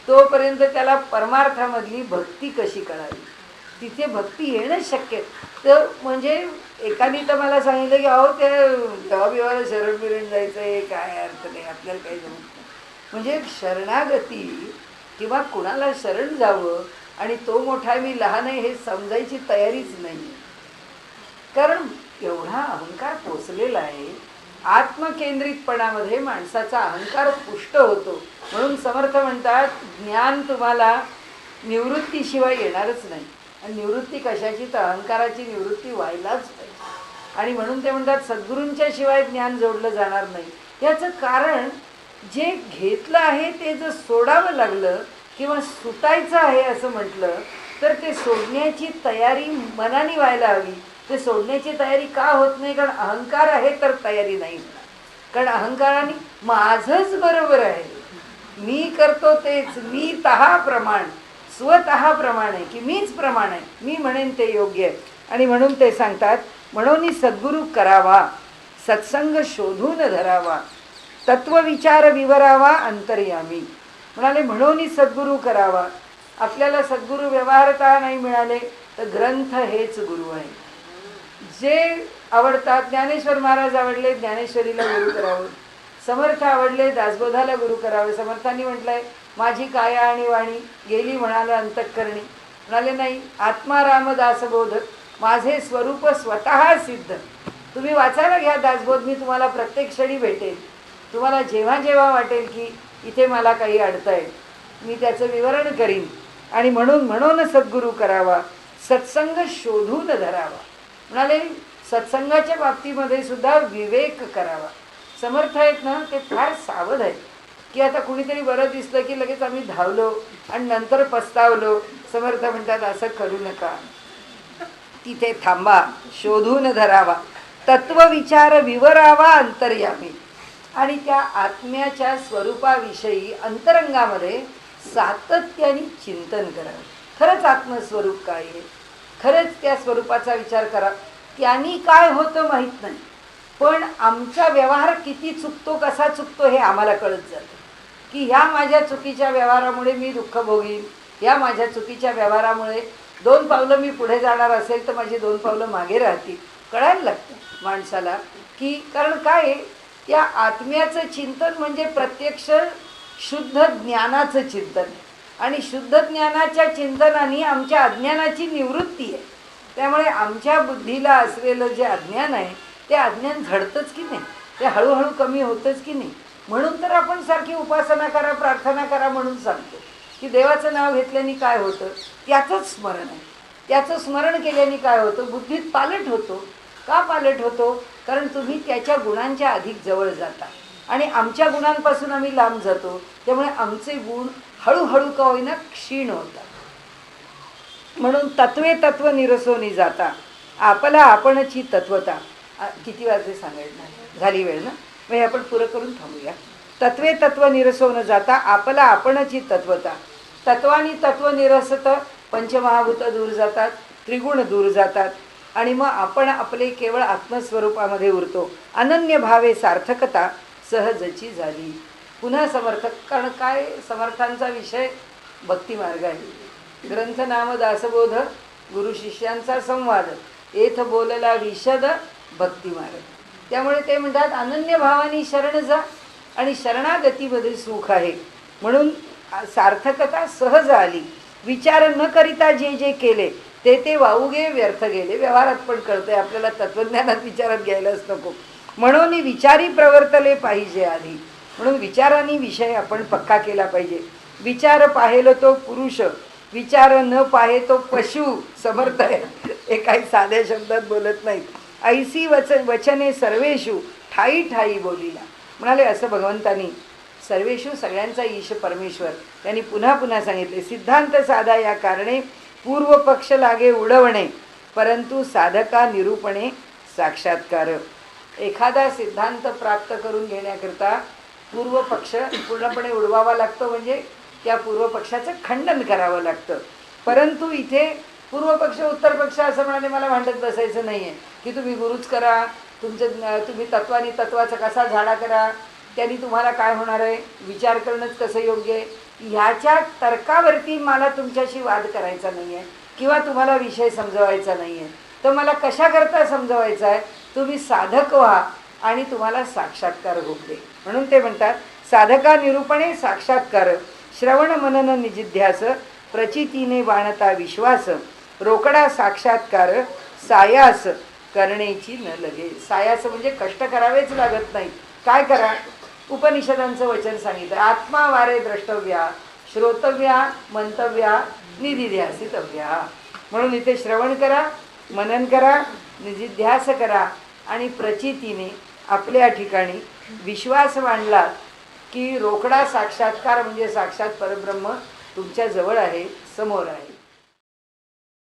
तोपर्यंत त्याला परमार्थामधली भक्ती कशी कळावी, तिथे भक्ती येणं शक्य. तर म्हणजे एकाने तर मला सांगितलं की अहो ते देवाबिवाला शरण बिरण जायचं आहे, काय अर्थ नाही, आपल्याला काही जमत नाही. म्हणजे शरणागती किंवा कुणाला शरण जावं आणि तो मोठा मी लहान आहे हे समजायची तयारीच नाही. कारण एवढा अहंकार पोचलेला आहे. आत्मकेंद्रितपणामध्ये माणसाचा अहंकार पुष्ट होतो. म्हणून समर्थ म्हणतात ज्ञान तुम्हाला निवृत्तीशिवाय येणारच नाही. आणि निवृत्ती कशाची, तर अहंकाराची निवृत्ती व्हायलाच पाहिजे. आणि म्हणून ते म्हणतात सद्गुरूंच्या शिवाय ज्ञान जोडलं जाणार नाही. याचं कारण जे घेतलं आहे ते जर सोडावं लागलं किंवा सुटायचं आहे असं म्हटलं तर ते सोडण्याची तयारी मनाने व्हायला हवी. ते सोडण्याची तयारी का होत नाही, कारण अहंकार आहे तर तयारी नाही. कारण अहंकाराने माझंच बरोबर आहे, मी करतो तेच, मी तहा प्रमाण, स्वतः प्रमाण आहे की मीच प्रमाण आहे, मी म्हणेन ते योग्य आहे. आणि म्हणून ते सांगतात म्हणून सद्गुरू करावा, सत्संग शोधून धरावा, तत्वविचार विवरावा अंतर्यामी. म्हणाले म्हणून सद्गुरू करावा. आपल्याला सद्गुरू व्यवहारता नाही मिळाले तर ग्रंथ हेच गुरु आहे. जे आवडतात, ज्ञानेश्वर महाराज आवडले ज्ञानेश्वरीला गुरु करावं, समर्थ आवडले दासबोधाला गुरु करावे. समर्थांनी म्हटलंय माझी काया आणि वाणी गेली म्हणाले अंतःकरणी. म्हणाले नाही, आत्मा रामदासबोध माझे स्वरूप स्वतः सिद्ध. तुम्ही वाचायला घ्या दासबोध, मी तुम्हाला प्रत्येक क्षणी भेटेल. तुम्हाला जेव्हा जेव्हा वाटेल की इथे मला काही अडतंय मी त्याचं विवरण करीन. आणि म्हणून सद्गुरू करावा, सत्संग शोधून धरावा. म्हणाले सत्संगाच्या बाबतीमध्ये सुद्धा विवेक करावा. समर्थ आहेत ना ते फार सावध आहेत की आता कुणीतरी बरं दिसलं की लगेच आम्ही धावलो आणि नंतर पस्तावलो. समर्थ म्हणतात असं करू नका, तिथे थांबा, शोधून धरावा, तत्वविचार विवरावा अंतर्यामी. आणि त्या आत्म्याच्या स्वरूपाविषयी अंतरंगामध्ये सातत्याने चिंतन करावं. खरंच आत्मस्वरूप काय आहे, खरंच त्या स्वरूपाचा विचार करा. त्यांनी काय होतं माहीत नाही, पण आमचा व्यवहार किती चुकतो, कसा चुकतो हे आम्हाला कळत जातं. की ह्या माझ्या चुकीच्या व्यवहारामुळे मी दुःख भोगीन, या माझ्या चुकीच्या व्यवहारामुळे 2 पावलं मी पुढे जाणार असेल तर माझी 2 पावलं मागे राहतील. कळायला लागतं माणसाला की कारण काय या आत्म्याचं चिंतन म्हणजे प्रत्यक्ष शुद्ध ज्ञानाचं चिंतन. आणि शुद्ध ज्ञानाच्या चिंतनाने आमच्या अज्ञानाची निवृत्ती आहे. त्यामुळे आमच्या बुद्धीला असलेलं जे अज्ञान आहे ते अज्ञान झडतंच की नाही, ते हळूहळू कमी होतंच की नाही. म्हणून तर आपण सारखी उपासना करा, प्रार्थना करा म्हणून सांगतो की देवाचं नाव घेतल्याने काय होतं, त्याचंच स्मरण आहे. त्याचं स्मरण केल्याने काय होतं, बुद्धीत पालट होतो. का पालट होतो, कारण तुम्ही त्याच्या गुणांच्या अधिक जवळ जाता आणि आमच्या गुणांपासून आम्ही लांब जातो. त्यामुळे आमचे गुण हळूहळू का होईना क्षीण होतात. म्हणून तत्वे तत्व निरसोनी जाता आपला आपणची तत्वता. किती वाजले सांगायला झाली वेळ ना, मग आपण पुरं करून थांबूया. तत्वे तत्व निरसोन जाता आपला आपणची तत्वता. तत्वानी तत्व निरसत पंचमहाभूत दूर जातात, त्रिगुण दूर जातात. आणि मग आपण आपले केवळ आत्मस्वरूपामध्ये उरतो. अनन्य भावे सार्थकता सहजची झाली. पुन्हा समर्थक, कारण काय समर्थांचा विषय भक्तिमार्ग आहे. ग्रंथ नाम दासबोध गुरु शिष्यांचा संवाद येथ बोलला विशद भक्तिमार्ग. त्यामुळे ते म्हणतात अनन्य भावानी शरण जा आणि शरणागतीमध्ये सुख आहे. म्हणून सार्थकता सहज आली. विचार न करिता जे जे केले ते ते वाऊगे व्यर्थ गेले. व्यवहारात पण कळतंय आपल्याला, तत्त्वज्ञानात विचारात घ्यायलाच नको. म्हणून विचारी प्रवर्तले पाहिजे आधी. म्हणून विचारांनी विषय आपण पक्का केला पाहिजे. विचार पाहेल तो पुरुष, विचार न पाहे तो पशु. समर्थ आहे, हे काही साध्या शब्दात बोलत नाहीत. ऐसी वचने सर्वेषु ठाई ठाई बोलिला. म्हणाले असं भगवंतांनी सर्वेषु सगळ्यांचा ईश परमेश्वर त्यांनी पुन्हा पुन्हा सांगितले. सिद्धांत साधा या कारणे पूर्व पक्ष लागे उडवणे, परंतु साधका निरूपणे साक्षात्कार. एखादा सिद्धांत प्राप्त करून घेण्याकरता पूर्व पक्ष पूर्णपणे उडवावा लागतो, म्हणजे त्या पूर्व पक्षाचं खंडन करावं लागतं. परंतु इथे पूर्व पक्ष उत्तर पक्ष असं म्हणाले मला भांडत बसायचं नाही आहे की तुम्ही गुरुच करा, तुम्ही तत्वानी तत्वाचा कसा झाडा करा, त्यांनी तुम्हाला काय होणार आहे, विचार करणंच कसं योग्य आहे, ह्याच्या तर्कावरती मला तुमच्याशी वाद करायचा नाही आहे किंवा तुम्हाला विषय समजवायचा नाही आहे. तर मला कशाकरता समजवायचा आहे, तुम्ही साधक व्हा आणि तुम्हाला साक्षात्कार होऊ दे. म्हणून ते म्हणतात साधका निरूपणे साक्षात्कार, श्रवण मनन निजिध्यास, प्रचितीने बाणता विश्वास, रोकडा साक्षात्कार सायास करण्याची न लगे. सायास म्हणजे कष्ट करावेच लागत नाही. काय करा, उपनिषदांचं वचन सांगितलं, आत्मा वारे द्रष्टव्या, श्रोतव्या, मंतव्या, निधिध्यासितव्या. म्हणून इथे श्रवण करा, मनन करा, निधिध्यास करा आणि प्रचितीने आपल्या ठिकाणी विश्वास मांडला की रोकडा साक्षात्कार म्हणजे साक्षात परब्रह्म तुमच्या जवळ आहे, समोर आहे.